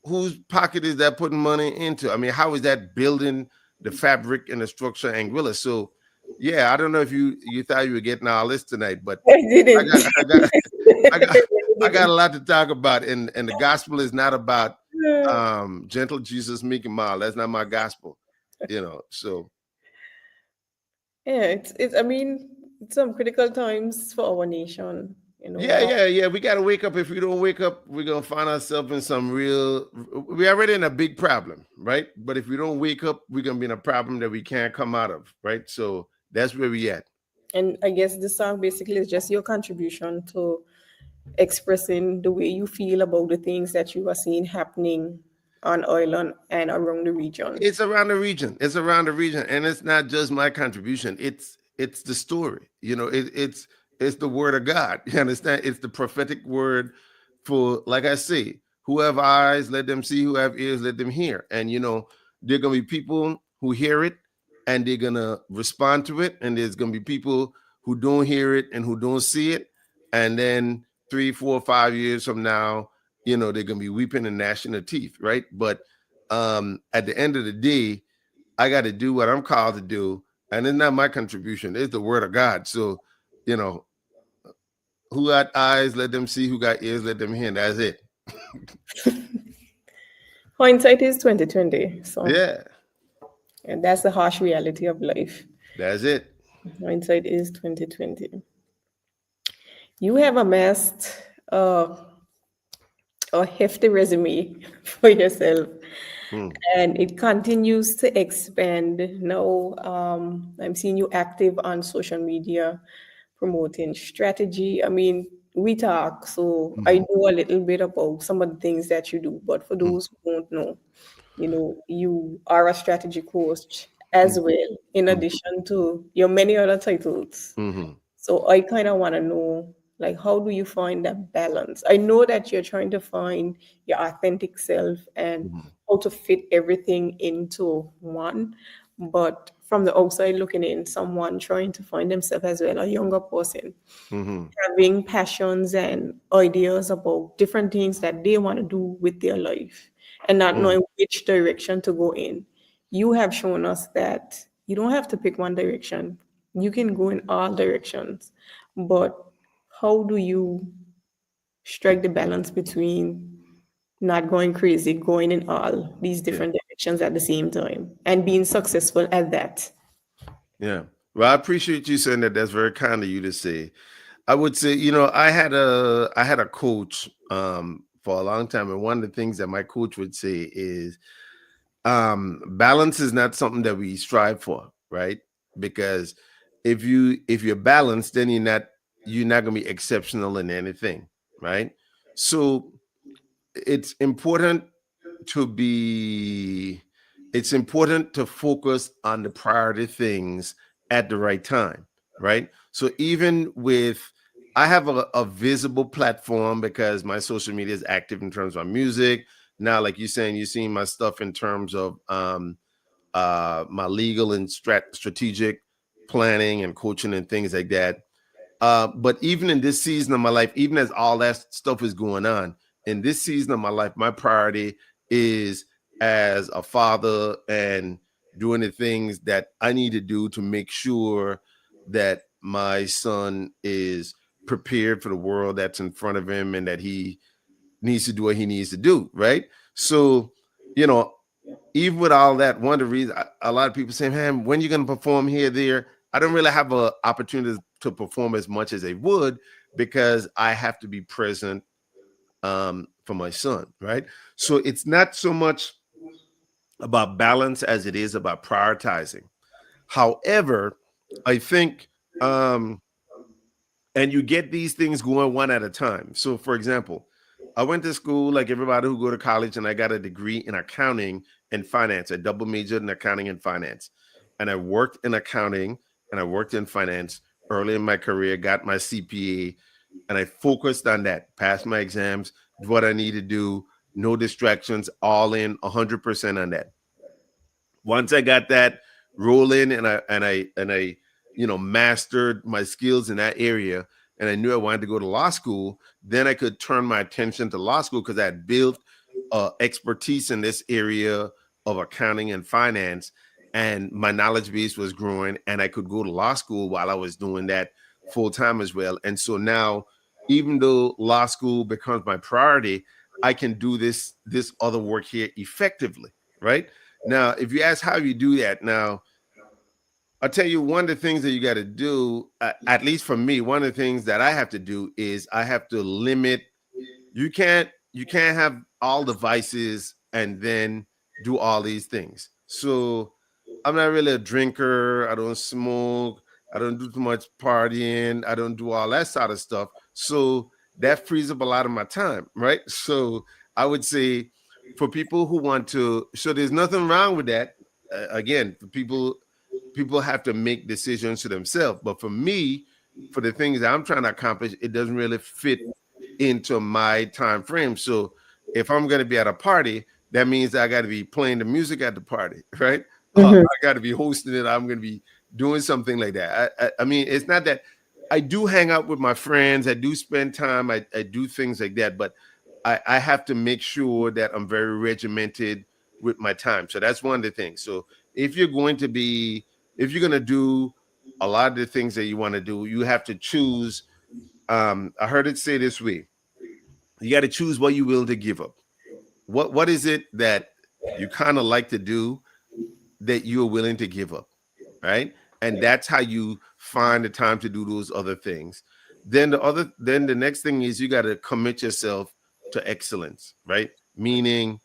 C: whose pocket is that putting money into? I mean, how is that building the fabric and the structure of Anguilla? So, yeah, I don't know if you thought you were getting all this tonight, but
B: I
C: I
B: didn't.
C: got I got I got
B: I
C: I got a
B: didn't.
C: lot to talk about, and the gospel is not about gentle Jesus, meek and mild. That's not my gospel, So
B: Yeah, it's. I mean, it's some critical times for our nation.
C: yeah, yeah, yeah. We got to wake up. If we don't wake up, we're gonna find ourselves in some real. We're already in a big problem, right? But if we don't wake up, we're gonna be in a problem that we can't come out of, right? So that's where we at.
B: And I guess this song basically is just your contribution to expressing the way you feel about the things that you are seeing happening on Ireland and around the region.
C: It's around the region. It's around the region, and it's not just my contribution. It's the story. It's the word of God. You understand? It's the prophetic word for, like I say, who have eyes, let them see. Who have ears, let them hear. And there are gonna be people who hear it, and they're gonna respond to it, and there's gonna be people who don't hear it and who don't see it, and then 3, 4, 5 years from now, they're gonna be weeping and gnashing their teeth, right? But at the end of the day, I got to do what I'm called to do, and it's not my contribution. It's the word of God. So, you know, who got eyes, let them see. Who got ears, let them hear. That's it.
B: Hindsight is 2020, so
C: Yeah,
B: and that's the harsh reality of life.
C: that's it.
B: Hindsight is 2020. You have amassed a hefty resume for yourself,
C: Hmm.
B: and it continues to expand. Now, I'm seeing you active on social media, promoting strategy. I mean, we talk, so I
C: Mhm.
B: know a little bit about some of the things that you do. But for
C: Mhm.
B: those who don't know, you are a strategy coach as well, in
C: Mhm.
B: addition to your many other titles.
C: Mhm.
B: So I kind of want to know, like, how do you find that balance? I know that you're trying to find your authentic self and
C: Mhm.
B: how to fit everything into one. But from the outside looking in, someone trying to find themselves as well, a younger person,
C: Mhm.
B: having passions and ideas about different things that they want to do with their life and not
C: Mhm.
B: knowing which direction to go in. You have shown us that you don't have to pick one direction, you can go in all directions. But how do you strike the balance between not going crazy, going in all these
C: Yeah.
B: different directions at the same time, and being successful at that?
C: Yeah. Well, I appreciate you saying that. That's very kind of you to say. I would say, I had a coach for a long time, and one of the things that my coach would say is balance is not something that we strive for, right? Because if you're balanced, then you're not gonna be exceptional in anything, right? So it's important to be it's important to focus on the priority things at the right time, right? So even with I have a visible platform because my social media is active in terms of my music. Now, like you're saying, you're seeing my stuff in terms of my legal and strategic planning and coaching and things like that. But even in this season of my life, even as all that stuff is going on, in this season of my life, my priority is as a father and doing the things that I need to do to make sure that my son is prepared for the world that's in front of him and that he needs to do what he needs to do. Right. So, you know, even with all that, one of the reasons a lot of people say, man, when you going to perform here, there, I don't really have an opportunity to perform as much as they would because I have to be present for my son, right? So it's not so much about balance as it is about prioritizing. However, I think, and you get these things going one at a time. So, for example, I went to school like everybody who go to college, and I got a degree in accounting and finance. I double majored in accounting and finance, and I worked in accounting and I worked in finance early in my career. Got my CPA, and I focused on that. Passed my exams, did what I need to do, no distractions, all in 100% on that. Once I got that rolling, and I mastered my skills in that area, and I knew I wanted to go to law school, then I could turn my attention to law school because I had built expertise in this area of accounting and finance, and my knowledge base was growing, and I could go to law school while I was doing that full time as well. And so now, even though law school becomes my priority, I can do this other work here effectively, right? Now, if you ask how you do that, now I'll tell you one of the things that you got to do, at least for me, one of the things that I have to do is I have to limit. You can't have all devices and then do all these things. So I'm not really a drinker. I don't smoke. I don't do too much partying. I don't do all that sort of stuff. So that frees up a lot of my time, right? So I would say for people who want to, so there's nothing wrong with that. Again, for people have to make decisions to themselves. But for me, for the things that I'm trying to accomplish, it doesn't really fit into my time frame. So if I'm going to be at a party, that means I got to be playing the music at the party, right? I got to be hosting it. I'm going to be doing something like that. I mean, it's not that I do hang out with my friends. I do spend time. I do things like that. But I have to make sure that I'm very regimented with my time. So that's one of the things. So if you're going to be, if you're going to do a lot of the things that you want to do, you have to choose. I heard it say this way: you got to choose what you're willing to give up. What is it that you kind of like to do that you're willing to give up, right? And that's how you find the time to do those other things. Then the next thing is you got to commit yourself to excellence, right? Meaning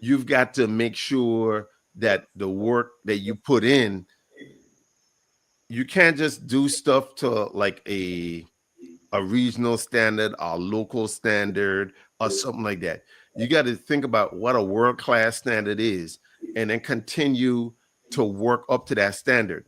C: you've got to make sure that the work that you put in, you can't just do stuff to like a regional standard or local standard or something like that. You got to think about what a world-class standard is and then continue to work up to that standard.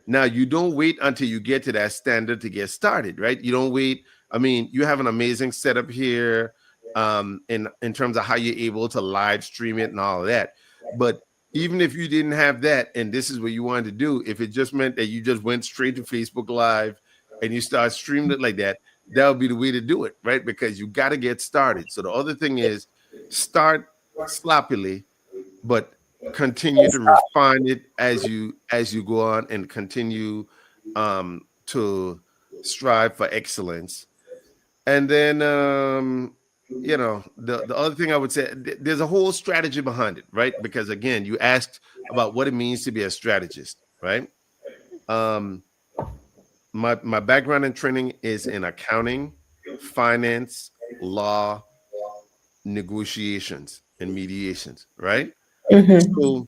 C: Now, you don't wait until you get to that standard to get started, right? You don't wait. I mean, you have an amazing setup here in terms of how you're able to live stream it and all of that. But even if you didn't have that and this is what you wanted to do, if it just meant that you just went straight to Facebook Live and you start streaming it like that, that would be the way to do it, right? Because you got to get started. So the other thing is start sloppily, but continue to refine it as you go on and continue to strive for excellence. And then the other thing I would say, there's a whole strategy behind it, right? Because again, you asked about what it means to be a strategist, right? um my background and training is in accounting, finance, law, negotiations, and mediations, right? So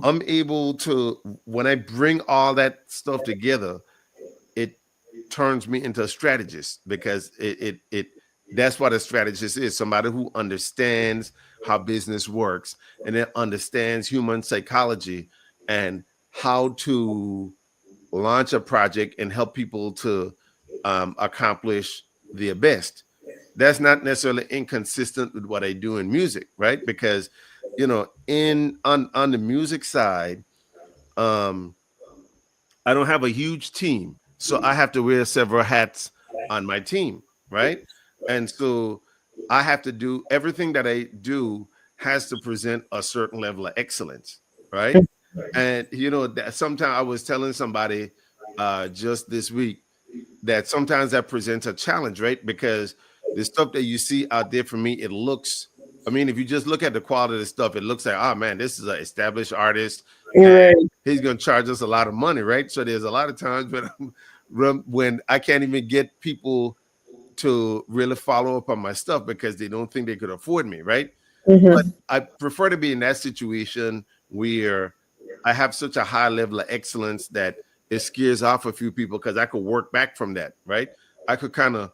C: I'm able to, when I bring all that stuff together, it turns me into a strategist because it that's what a strategist is: somebody who understands how business works and then understands human psychology and how to launch a project and help people to accomplish their best. That's not necessarily inconsistent with what I do in music, right? Because in on the music side, um, I don't have a huge team, so I have to wear several hats on my team, right? And so I have to do everything that I do has to present a certain level of excellence, right? And that sometimes I was telling somebody just this week that sometimes that presents a challenge, right? Because the stuff that you see out there for me, it looks, I mean, if you just look at the quality of the stuff, it looks like, oh man, this is an established artist and
B: Right.
C: he's going to charge us a lot of money, right? So there's a lot of times when when I can't even get people to really follow up on my stuff because they don't think they could afford me, right? But
B: Mm-hmm.
C: I prefer to be in that situation where I have such a high level of excellence that it scares off a few people because I could work back from that, right? I could kind of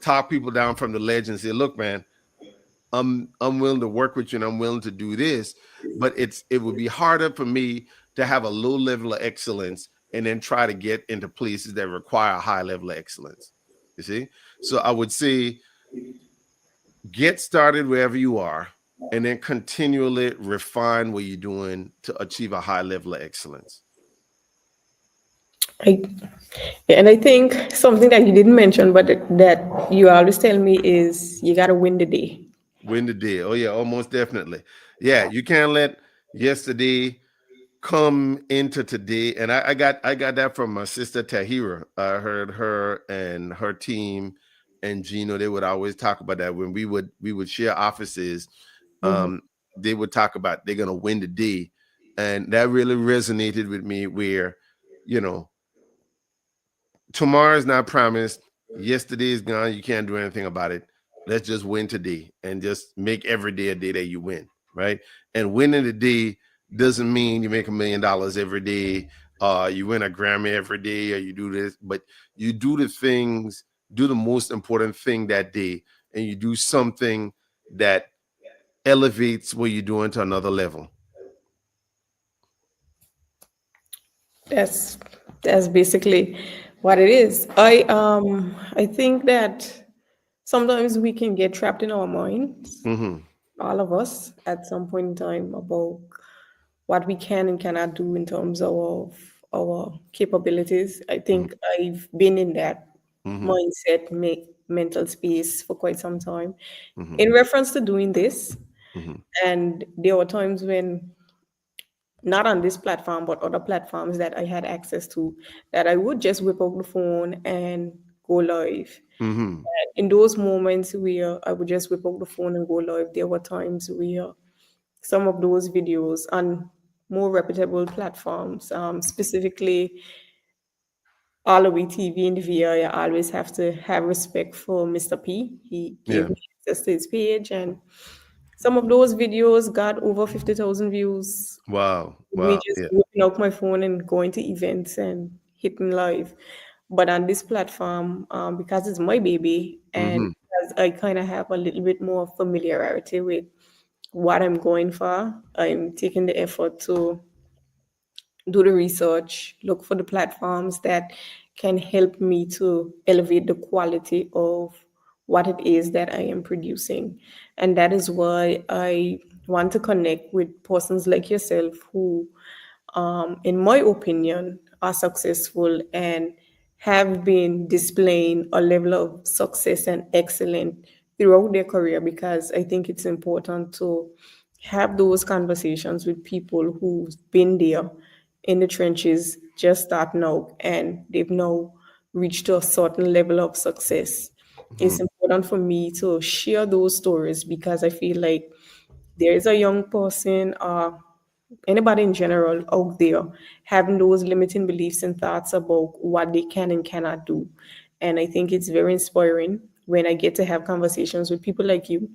C: talk people down from the ledge and say, look, man, I'm willing to work with you and I'm willing to do this, but it would be harder for me to have a low level of excellence and then try to get into places that require a high level of excellence. You see? So I would say get started wherever you are and then continually refine what you're doing to achieve a high level of excellence.
B: I, and I think something that you didn't mention, but that you always tell me is you got to win the day.
C: Win the day. Oh yeah, almost definitely. Yeah, you can't let yesterday come into today. And I got that from my sister Tahira. I heard her and her team and Gino, they would always talk about that when we would share offices.
B: Mhm.
C: Um, they would talk about they're gonna win the day. And that really resonated with me where, you know, tomorrow is not promised. Yesterday is gone. You can't do anything about it. Let's just win today and just make every day a day that you win, right? And winning the day doesn't mean you make $1 million every day, you win a Grammy every day, or you do this, but you do the things, do the most important thing that day, and you do something that elevates what you're doing to another level.
B: That's that's basically what it is. I think that sometimes we can get trapped in our minds,
C: Mm-hmm.
B: all of us, at some point in time about what we can and cannot do in terms of our capabilities. I
C: Mm-hmm.
B: think I've been in that
C: Mm-hmm.
B: mindset, mental space for quite some time
C: Mm-hmm.
B: in reference to doing this.
C: Mm-hmm.
B: And there were times when, not on this platform, but other platforms that I had access to, that I would just whip out the phone and go live.
C: Mm-hmm.
B: In those moments where I would just whip out the phone and go live, there were times where some of those videos on more reputable platforms, specifically Olaide TV in the VI, I always have to have respect for Mr. P. He gave
C: Yeah.
B: me access to his page, and some of those videos got over 50,000 views.
C: Wow.
B: Me
C: Wow.
B: just
C: Yeah.
B: whipping out my phone and going to events and hitting live. But on this platform, because it's my baby and
C: Mm-hmm.
B: because I kind of have a little bit more familiarity with what I'm going for, I'm taking the effort to do the research, look for the platforms that can help me to elevate the quality of what it is that I am producing. And that is why I want to connect with persons like yourself who, in my opinion, are successful and have been displaying a level of success and excellence throughout their career, because I think it's important to have those conversations with people who've been there in the trenches just starting out and they've now reached a certain level of success.
C: Mm-hmm.
B: It's important for me to share those stories because I feel like there is a young person or anybody in general out there having those limiting beliefs and thoughts about what they can and cannot do. And I think it's very inspiring when I get to have conversations with people like you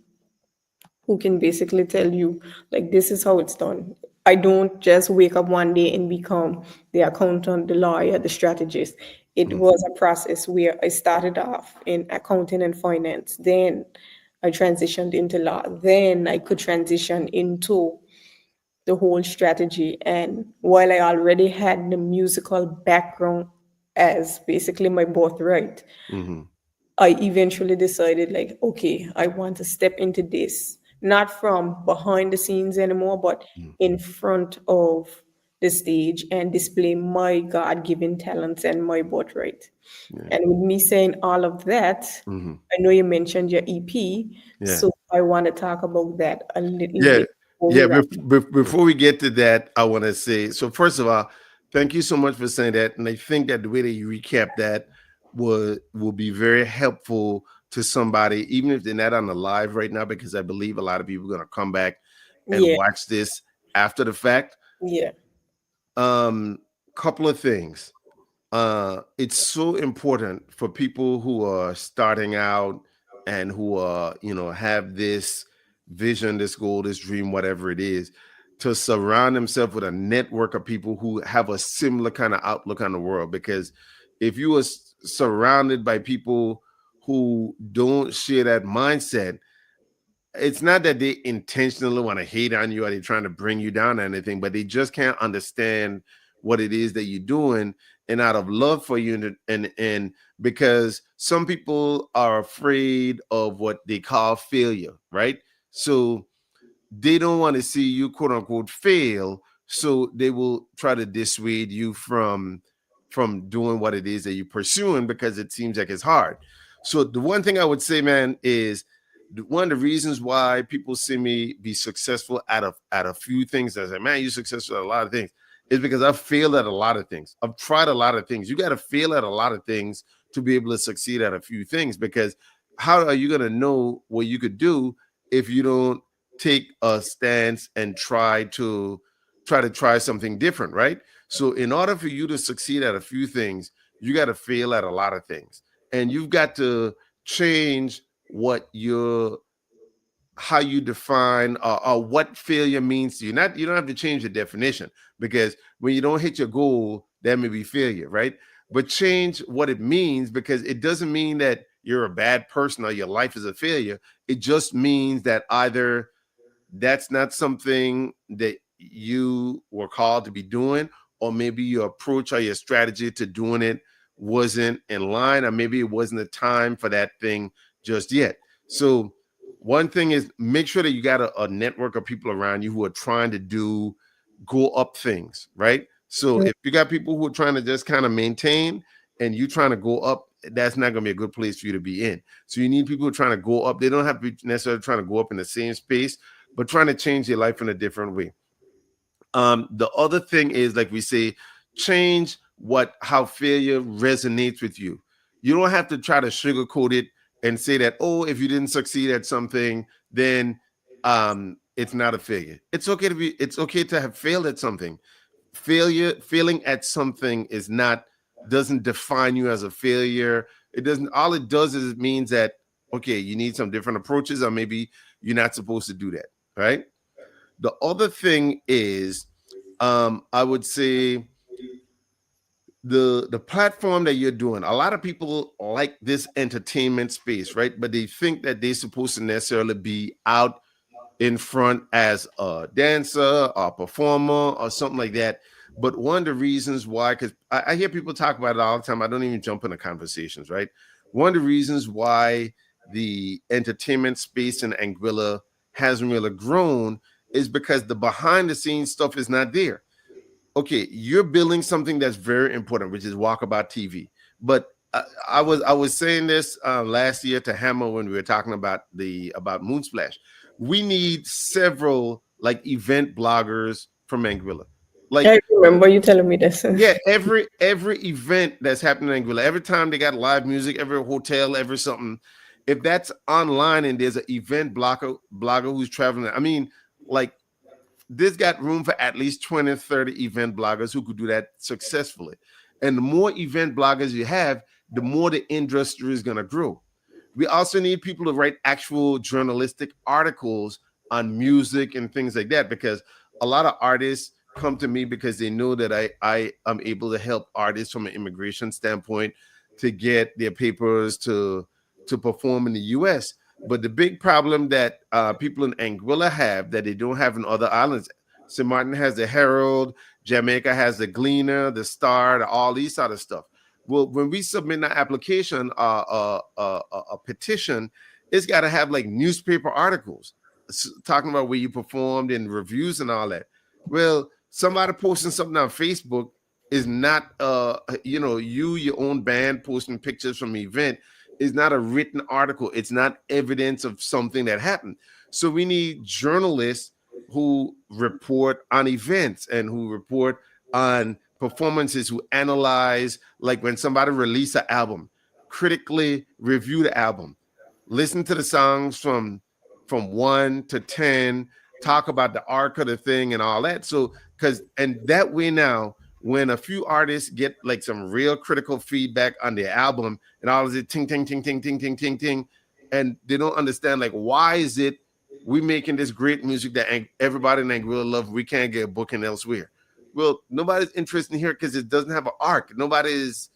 B: who can basically tell you, like, this is how it's done. I don't just wake up one day and become the accountant, the lawyer, the strategist. It
C: Mm-hmm.
B: was a process where I started off in accounting and finance. Then I transitioned into law. Then I could transition into the whole strategy. And while I already had the musical background as basically my birthright,
C: Mm-hmm.
B: I eventually decided, like, okay, I want to step into this, not from behind the scenes anymore, but in front of the stage and display my God given talents and my birthright.
C: Yeah.
B: And with me saying all of that,
C: Mm-hmm.
B: I know you mentioned your EP,
C: Yeah.
B: so I want to talk about that a little
C: Yeah.
B: bit before we
C: Yeah.
B: wrap.
C: Before we get to that, I want to say so, first of all, thank you so much for saying that. And I think that the way that you recap that will be very helpful to somebody, even if they're not on the live right now, because I believe a lot of people are going to come back and
B: Yeah,
C: watch this after the fact.
B: yeah.
C: Couple of things. it's so important for people who are starting out and who are, have this vision, this goal, this dream, whatever it is, to surround themselves with a network of people who have a similar kind of outlook on the world. Because if you are surrounded by people who don't share that mindset, it's not that they intentionally want to hate on you or they're trying to bring you down or anything, but they just can't understand what it is that you're doing, and out of love for you, and because some people are afraid of what they call failure, right? So they don't want to see you quote unquote fail, so they will try to dissuade you from doing what it is that you're pursuing because it seems like it's hard. So the one thing I would say, man, is one of the reasons why people see me be successful at a few things, as a man, you're successful at a lot of things, is because I've failed at a lot of things. I've tried a lot of things. You got to fail at a lot of things to be able to succeed at a few things, because how are you going to know what you could do if you don't take a stance and try something different, right? So in order for you to succeed at a few things, you got to fail at a lot of things, and you've got to change what your how you define or what failure means to you. Not, you don't have to change the definition, because when you don't hit your goal, that may be failure, right? But change what it means, because it doesn't mean that you're a bad person or your life is a failure. It just means that either that's not something that you were called to be doing, or maybe your approach or your strategy to doing it wasn't in line, or maybe it wasn't the time for that thing just yet. So one thing is, make sure that you got a network of people around you who are trying to go up things, right? So if you got people who are trying to just kind of maintain and you trying to go up, that's not going to be a good place for you to be in. So you need people who are trying to go up. They don't have to be necessarily trying to go up in the same space, but trying to change your life in a different way. The other thing is, like we say, change how failure resonates with you. You don't have to try to sugarcoat it and say that, oh, if you didn't succeed at something, then it's not a failure. It's okay to have failed at something. Failing at something doesn't define you as a failure. It doesn't. All it does is it means that, okay, you need some different approaches, or maybe you're not supposed to do that, right? The other thing is, I would say, the platform that you're doing. A lot of people like this entertainment space, right? But they think that they're supposed to necessarily be out in front as a dancer or performer or something like that. But one of the reasons why, because I hear people talk about it all the time, I don't even jump into conversations, right? One of the reasons why the entertainment space in Anguilla hasn't really grown is because the behind the scenes stuff is not there. Okay, you're building something that's very important, which is Walkabout TV. But I was saying this last year to Hammer when we were talking about Moonsplash. We need several like event bloggers from Anguilla. Like,
B: I remember you telling me this.
C: yeah, every event that's happening in Anguilla, every time they got live music, every hotel, every something, if that's online and there's an event blogger who's traveling, I mean, like, this got room for at least 20, 30 event bloggers who could do that successfully. And the more event bloggers you have, the more the industry is going to grow. We also need people to write actual journalistic articles on music and things like that, because a lot of artists come to me because they know that I am able to help artists from an immigration standpoint to get their papers to perform in the US. But the big problem that people in Anguilla have that they don't have in other islands, St. Martin has the Herald, Jamaica has the Gleaner, the Star, all these sort of stuff. Well, when we submit an application, a petition, it's got to have like newspaper articles talking about where you performed and reviews and all that. Well, somebody posting something on Facebook is not, your own band posting pictures from the event is not a written article. It's not evidence of something that happened. So we need journalists who report on events and who report on performances, who analyze, like when somebody release an album, critically review the album, listen to the songs from 1 to 10, talk about the arc of the thing and all that. So and that way now when a few artists get like some real critical feedback on their album and all of it ting ting ting ting ting ting ting ting, and they don't understand like why is it we making this great music that everybody in Anguilla love, we can't get a booking elsewhere. Well, nobody's interested in here because it doesn't have an arc. Nobody is,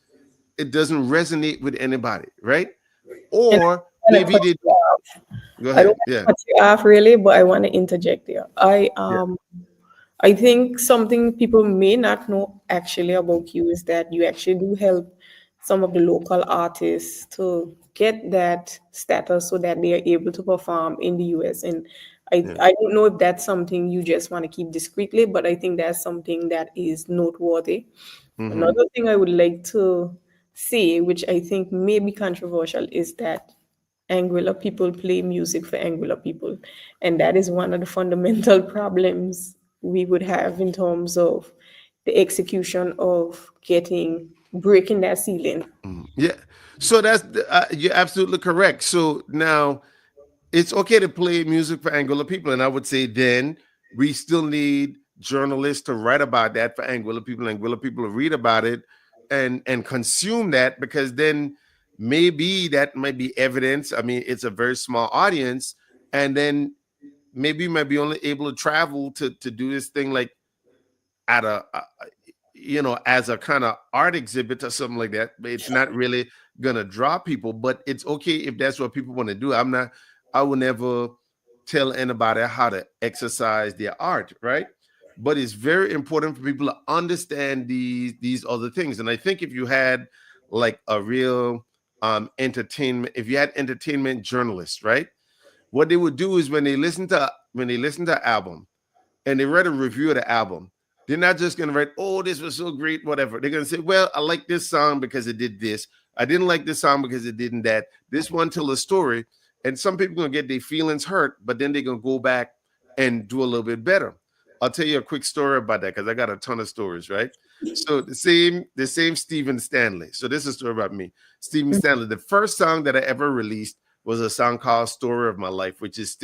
C: it doesn't resonate with anybody, right?
B: And
C: Or
B: I want to
C: maybe
B: cut
C: they
B: you off.
C: go
B: I don't
C: ahead.
B: want to
C: Yeah.
B: cut you off really, but I want to interject here.
C: Yeah.
B: I think something people may not know actually about you is that you actually do help some of the local artists to get that status so that they are able to perform in the US. And
C: Yeah.
B: I don't know if that's something you just want to keep discreetly, but I think that's something that is noteworthy.
C: Mm-hmm.
B: Another thing I would like to say, which I think may be controversial, is that Anguilla people play music for Anguilla people. And that is one of the fundamental problems we would have in terms of the execution of breaking that ceiling.
C: Yeah. So you're absolutely correct. So now it's okay to play music for Anguilla people. And I would say then we still need journalists to write about that for Anguilla people. Anguilla people to read about it and consume that, because then maybe that might be evidence. I mean, it's a very small audience. And then maybe you might be only able to travel to do this thing like at as a kind of art exhibit or something like that. But it's not really gonna draw people, but it's okay if that's what people want to do. I will never tell anybody how to exercise their art, right? But it's very important for people to understand these other things. And I think if you had like a real entertainment, if you had entertainment journalists, right, what they would do is when they listen to an album and they read a review of the album, they're not just going to write, oh, this was so great, whatever. They're going to say, well, I like this song because it did this. I didn't like this song because it didn't that. This one tell a story. And some people are going to get their feelings hurt, but then they're going to go back and do a little bit better. I'll tell you a quick story about that because I got a ton of stories, right? So the same Stephen Stanley. So this is a story about me. Stephen Stanley, the first song that I ever released was a song called Story of My Life, which is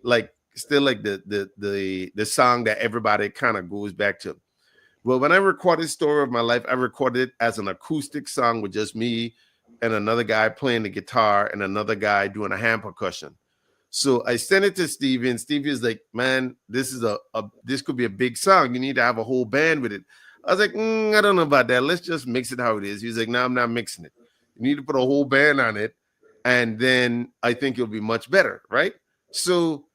C: like like the song that everybody kind of goes back to. Well, when I recorded Story of My Life, I recorded it as an acoustic song with just me and another guy playing the guitar and another guy doing a hand percussion. So I sent it to Stevie, and Stevie is like, man, this is this could be a big song. You need to have a whole band with it. I was like, I don't know about that. Let's just mix it how it is. He's like, no, I'm not mixing it. You need to put a whole band on it, and then I think it'll be much better, right? So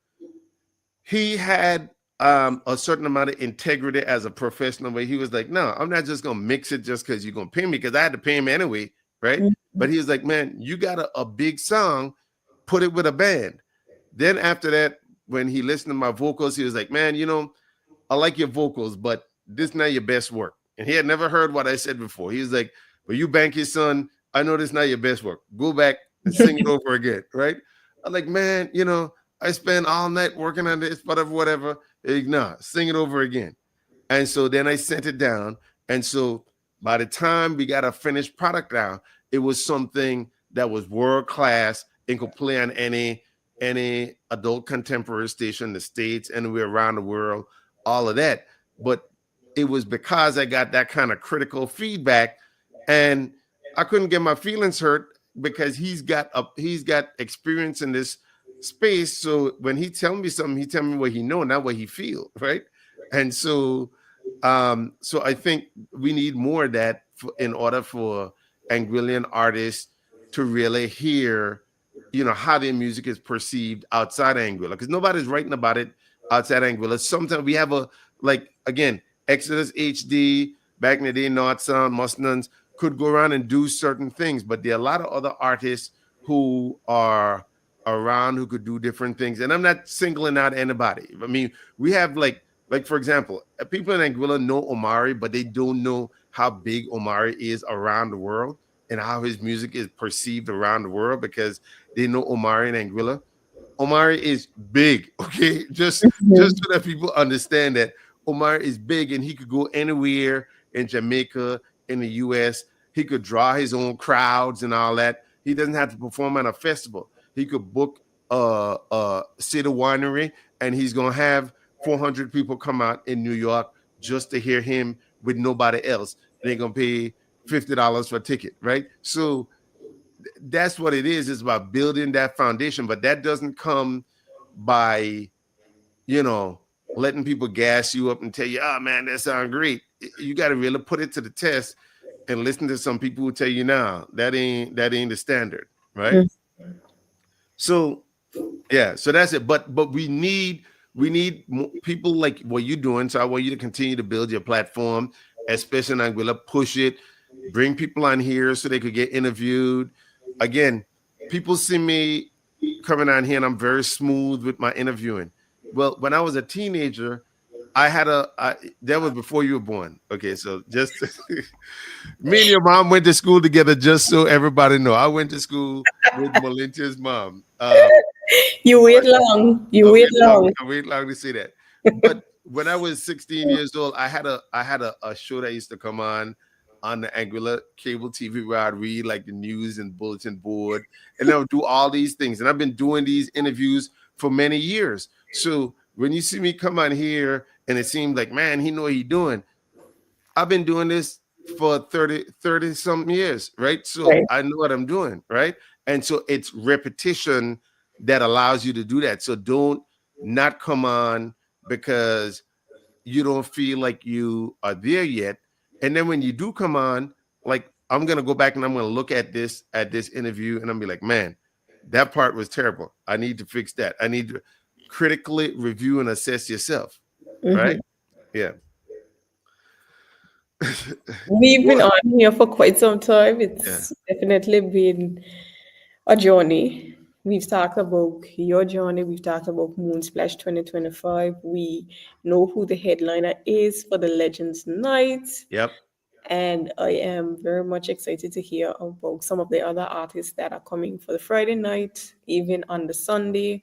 C: he had a certain amount of integrity as a professional, where he was like, no, I'm not just gonna mix it just because you're gonna pay me, because I had to pay him anyway, right? But he was like, man, you got a big song, put it with a band. Then after that, when he listened to my vocals, he was like, man, I like your vocals, but this is not your best work. And he had never heard what I said before. He was like, but you Bankie son, I know this is not your best work. Go back and sing it over again, right? I'm like, man, I spent all night working on this, whatever. Nah, sing it over again. And so then I sent it down. And so by the time we got a finished product down, it was something that was world class and could play on any adult contemporary station in the States, anywhere around the world, all of that. But it was because I got that kind of critical feedback, and I couldn't get my feelings hurt because he's got experience in this space. So when he tell me something, he tell me what he know, not what he feel, right? And so so I think we need more of that in order for Anguillan artists to really hear how their music is perceived outside Anguilla, because nobody's writing about it outside Anguilla. Sometimes we have again, Exodus HD, back in the day, North Sound, Mustnuns could go around and do certain things, but there are a lot of other artists who are around who could do different things. And I'm not singling out anybody. I mean, we have like for example, people in Anguilla know Omari, but they don't know how big Omari is around the world and how his music is perceived around the world, because they know Omari and Anguilla. Omari is big, okay? Just so that people understand that Omari is big, and he could go anywhere in Jamaica, in the US. He could draw his own crowds and all that. He doesn't have to perform at a festival. He could book a city winery, and he's gonna have 400 people come out in New York just to hear him with nobody else. They're gonna pay $50 for a ticket, right? So that's what it is. It's about building that foundation, but that doesn't come by, you know, letting people gas you up and tell you, oh man, that sounds great. You got to really put it to the test and listen to some people who tell you, now that ain't the standard, right?
B: Mm.
C: So yeah, so that's it. But we need people like what you're doing. So I want you to continue to build your platform, especially in Anguilla. Push it, bring people on here so they could get interviewed. Again, people see me coming on here, and I'm very smooth with my interviewing. Well, when I was a teenager, that was before you were born. Okay, so just me and your mom went to school together. Just so everybody know, I went to school with Melinthia's mom.
B: You wait long. You
C: I
B: wait
C: wait long.
B: long.
C: I wait long to say that. But when I was 16 years old, I had a show that used to come on the Anguilla cable TV where I'd read like the news and bulletin board, and I would do all these things. And I've been doing these interviews for many years. So when you see me come on here and it seems like, man, he know what he doing. I've been doing this for 30 something years, right? So
B: Right.
C: I know what I'm doing, right? And so it's repetition that allows you to do that. So don't not come on because you don't feel like you are there yet. And then when you do come on, like I'm gonna go back and I'm gonna look at this interview and I'm be like, man, that part was terrible. I need to fix that. I need to critically review and assess yourself, right?
B: Mhm.
C: Yeah.
B: We've been
C: Well,
B: on here for quite some time.
C: yeah.
B: It's definitely been a journey. We've talked about your journey. We've talked about Moonsplash 2025. We know who the headliner is for the Legends Night.
C: Yep.
B: And I am very much excited to hear about some of the other artists that are coming for the Friday night, even on the Sunday.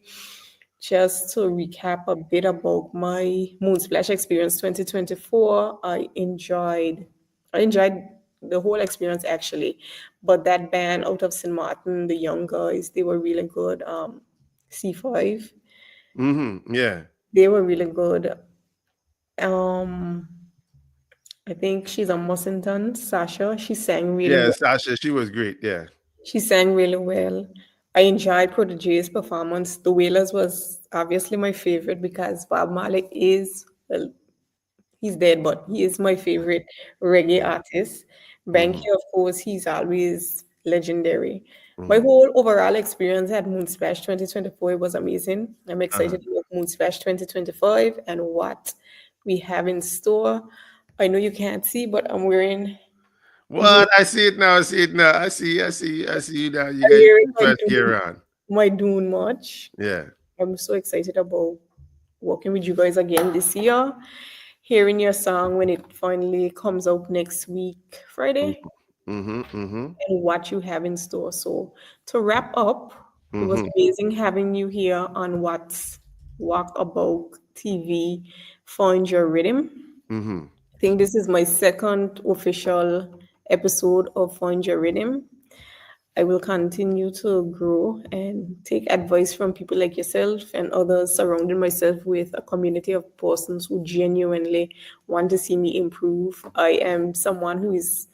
B: Just to recap a bit about my Moonsplash experience 2024, I enjoyed the whole experience actually. But that band out of St. Martin, the young guys, they were really good. C5,
C: Yeah.
B: they were really good. Um, I think she's a Mussington, Sasha. She sang really
C: Yeah.
B: well.
C: Sasha, she was great. Yeah.
B: She sang really well. I enjoyed Protege's performance. The Wailers was obviously my favorite because Bob Marley is, well, he's dead, but he is my favorite reggae artist.
C: Hmm.
B: Bankie, of course, he's always legendary. My
C: Hmm.
B: whole overall experience at Moonsplash 2024 was amazing. I'm
C: Uh-huh.
B: excited about Moonsplash 2025 and what we have in store. I know you can't see, but I'm wearing
C: What? I see it now. I see it now. I see you now. You
B: I'm
C: got
B: wearing
C: your fresh gear on.
B: my Dune March.
C: Yeah.
B: I'm so excited about working with you guys again this year. Hearing your song when it finally comes out next week, Friday,
C: Mm-hmm. Mm-hmm.
B: and what you have in store. So, to wrap up, it was
C: Mm-hmm.
B: amazing having you here on What's Walkabout TV. Find Your Rhythm.
C: Mm-hmm.
B: I think this is my second official episode of Find Your Rhythm. I will continue to grow and take advice from people like yourself and others, surrounding myself with a community of persons who genuinely want to see me improve. I am someone who is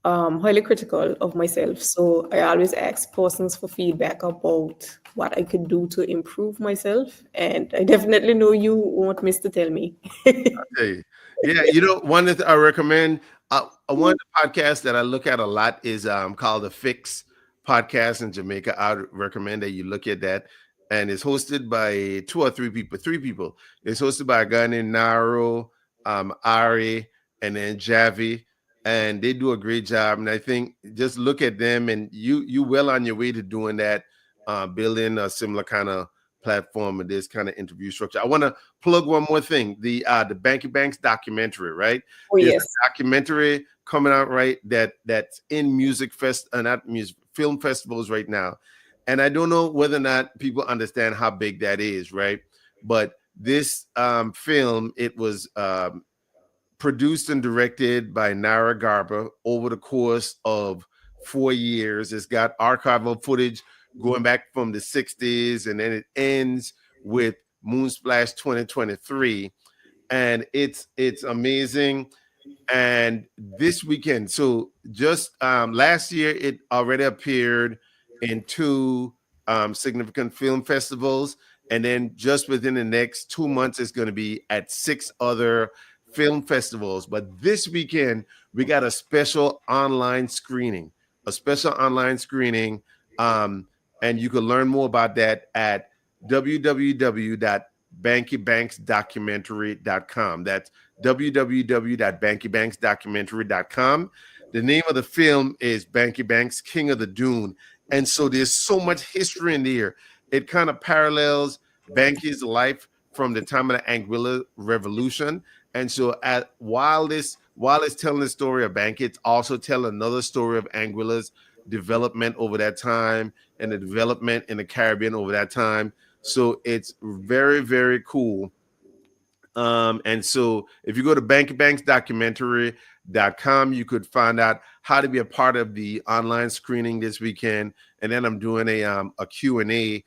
B: highly critical of myself, so I always ask persons for feedback about what I could do to improve myself, and I definitely know you won't miss to tell me.
C: Hey, yeah, one that I recommend, one of the podcasts that I look at a lot is called the Fix podcast in Jamaica. I would recommend that you look at that, and it's hosted by two or three people. Three people. It's hosted by a guy named Naro, Ari, and then Javi, and they do a great job. And I think just look at them, and you well on your way to doing that, building a similar kind of platform and this kind of interview structure. I want to plug one more thing: the Bankie Banx documentary. Right,
B: Oh
C: there's
B: yes.
C: a documentary coming out right that's in not music film festivals right now, and I don't know whether or not people understand how big that is, right? But this film, it was produced and directed by Nara Garber over the course of 4 years. It's got archival footage going back from the 60s, and then it ends with Moonsplash 2023. And it's amazing. And this weekend, so just last year, it already appeared in two significant film festivals. And then just within the next 2 months, it's going to be at 6 other film festivals. But this weekend, we got a special online screening, a special online screening. And you can learn more about that at www.bankiebanxdocumentary.com. That's www.bankiebanxdocumentary.com. The name of the film is Bankie Banx, King of the Dune. And so there's so much history in there. It kind of parallels Bankie's life from the time of the Anguilla Revolution. And so while it's telling the story of Bankie, it's also telling another story of Anguilla's development over that time and the development in the Caribbean over that time. So it's very, very cool. And so if you go to bankiebanxdocumentary.com, you could find out how to be a part of the online screening this weekend. And then I'm doing a Q&A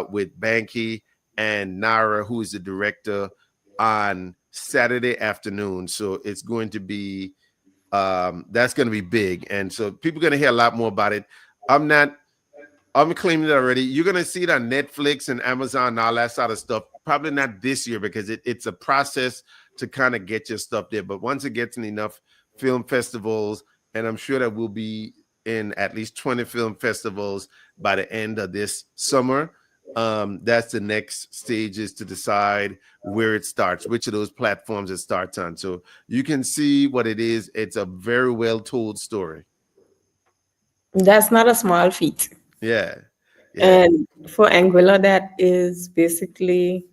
C: with Bankie and Nara, who is the director, on Saturday afternoon. So it's going to be that's going to be big. And so people are going to hear a lot more about it. I'm claiming it already. You're going to see it on Netflix and Amazon and all that sort of stuff. Probably not this year because it's a process to kind of get your stuff there. But once it gets in enough film festivals, and I'm sure that we'll be in at least 20 film festivals by the end of this summer. That's the next stage, is to decide where it starts, which of those platforms it starts on. So you can see what it is. It's a very well told story.
B: That's not a small feat.
C: Yeah.
B: And for Anguilla, that is basically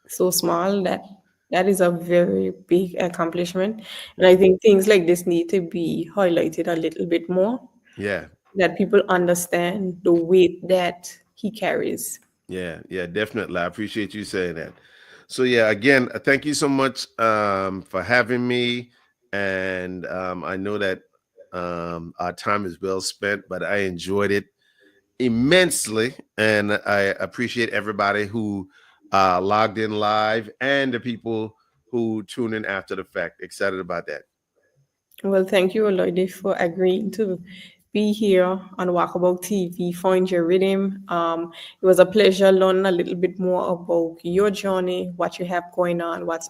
B: so small that is a very big accomplishment. And I think things like this need to be highlighted a little bit more.
C: Yeah.
B: That people understand the weight that he carries.
C: Yeah, definitely. I appreciate you saying that. So yeah, again, thank you so much for having me. And I know that our time is well spent, but I enjoyed it immensely. And I appreciate everybody who logged in live and the people who tune in after the fact. Excited about that.
B: Well, thank you, Olaide, for agreeing to be here on Walkabout TV, Find Your Rhythm. It was a pleasure learning a little bit more about your journey, what you have going on, what's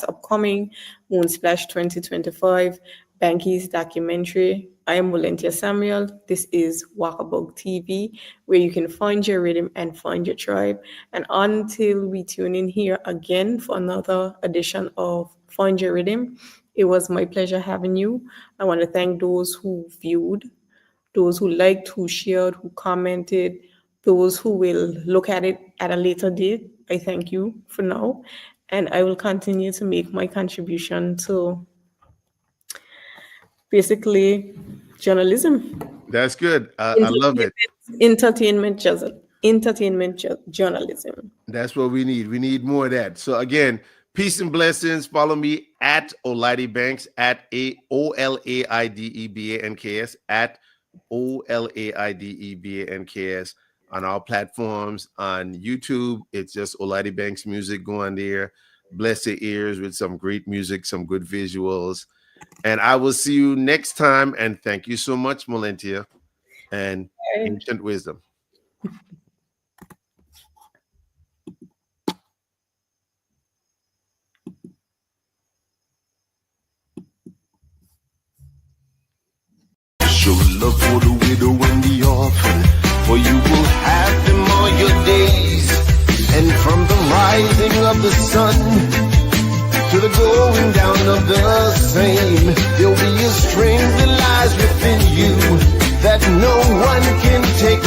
B: upcoming, Moonsplash 2025, Bankie's documentary. I am Valentia Samuel. This is Walkabout TV, where you can find your rhythm and find your tribe. And until we tune in here again for another edition of Find Your Rhythm, it was my pleasure having you. I want to thank those who viewed, those who liked, who shared, who commented, those who will look at it at a later date. I thank you for now. And I will continue to make my contribution to basically journalism.
C: That's good. I love it.
B: Entertainment journalism.
C: That's what we need. We need more of that. So again, peace and blessings. Follow me at Olaide Banx, at OLAIDEBANKS, at OLAIDEBANKS on all platforms. On YouTube, it's just Olaide Banx Music. Go on there. Bless your ears with some great music, some good visuals. And I will see you next time. And thank you so much, Valentia, and ancient wisdom.
A: Show love for the widow and the orphan, for you will have them all your days. And from the rising of the sun to the going down of the same, there'll be a strength that lies within you that no one can take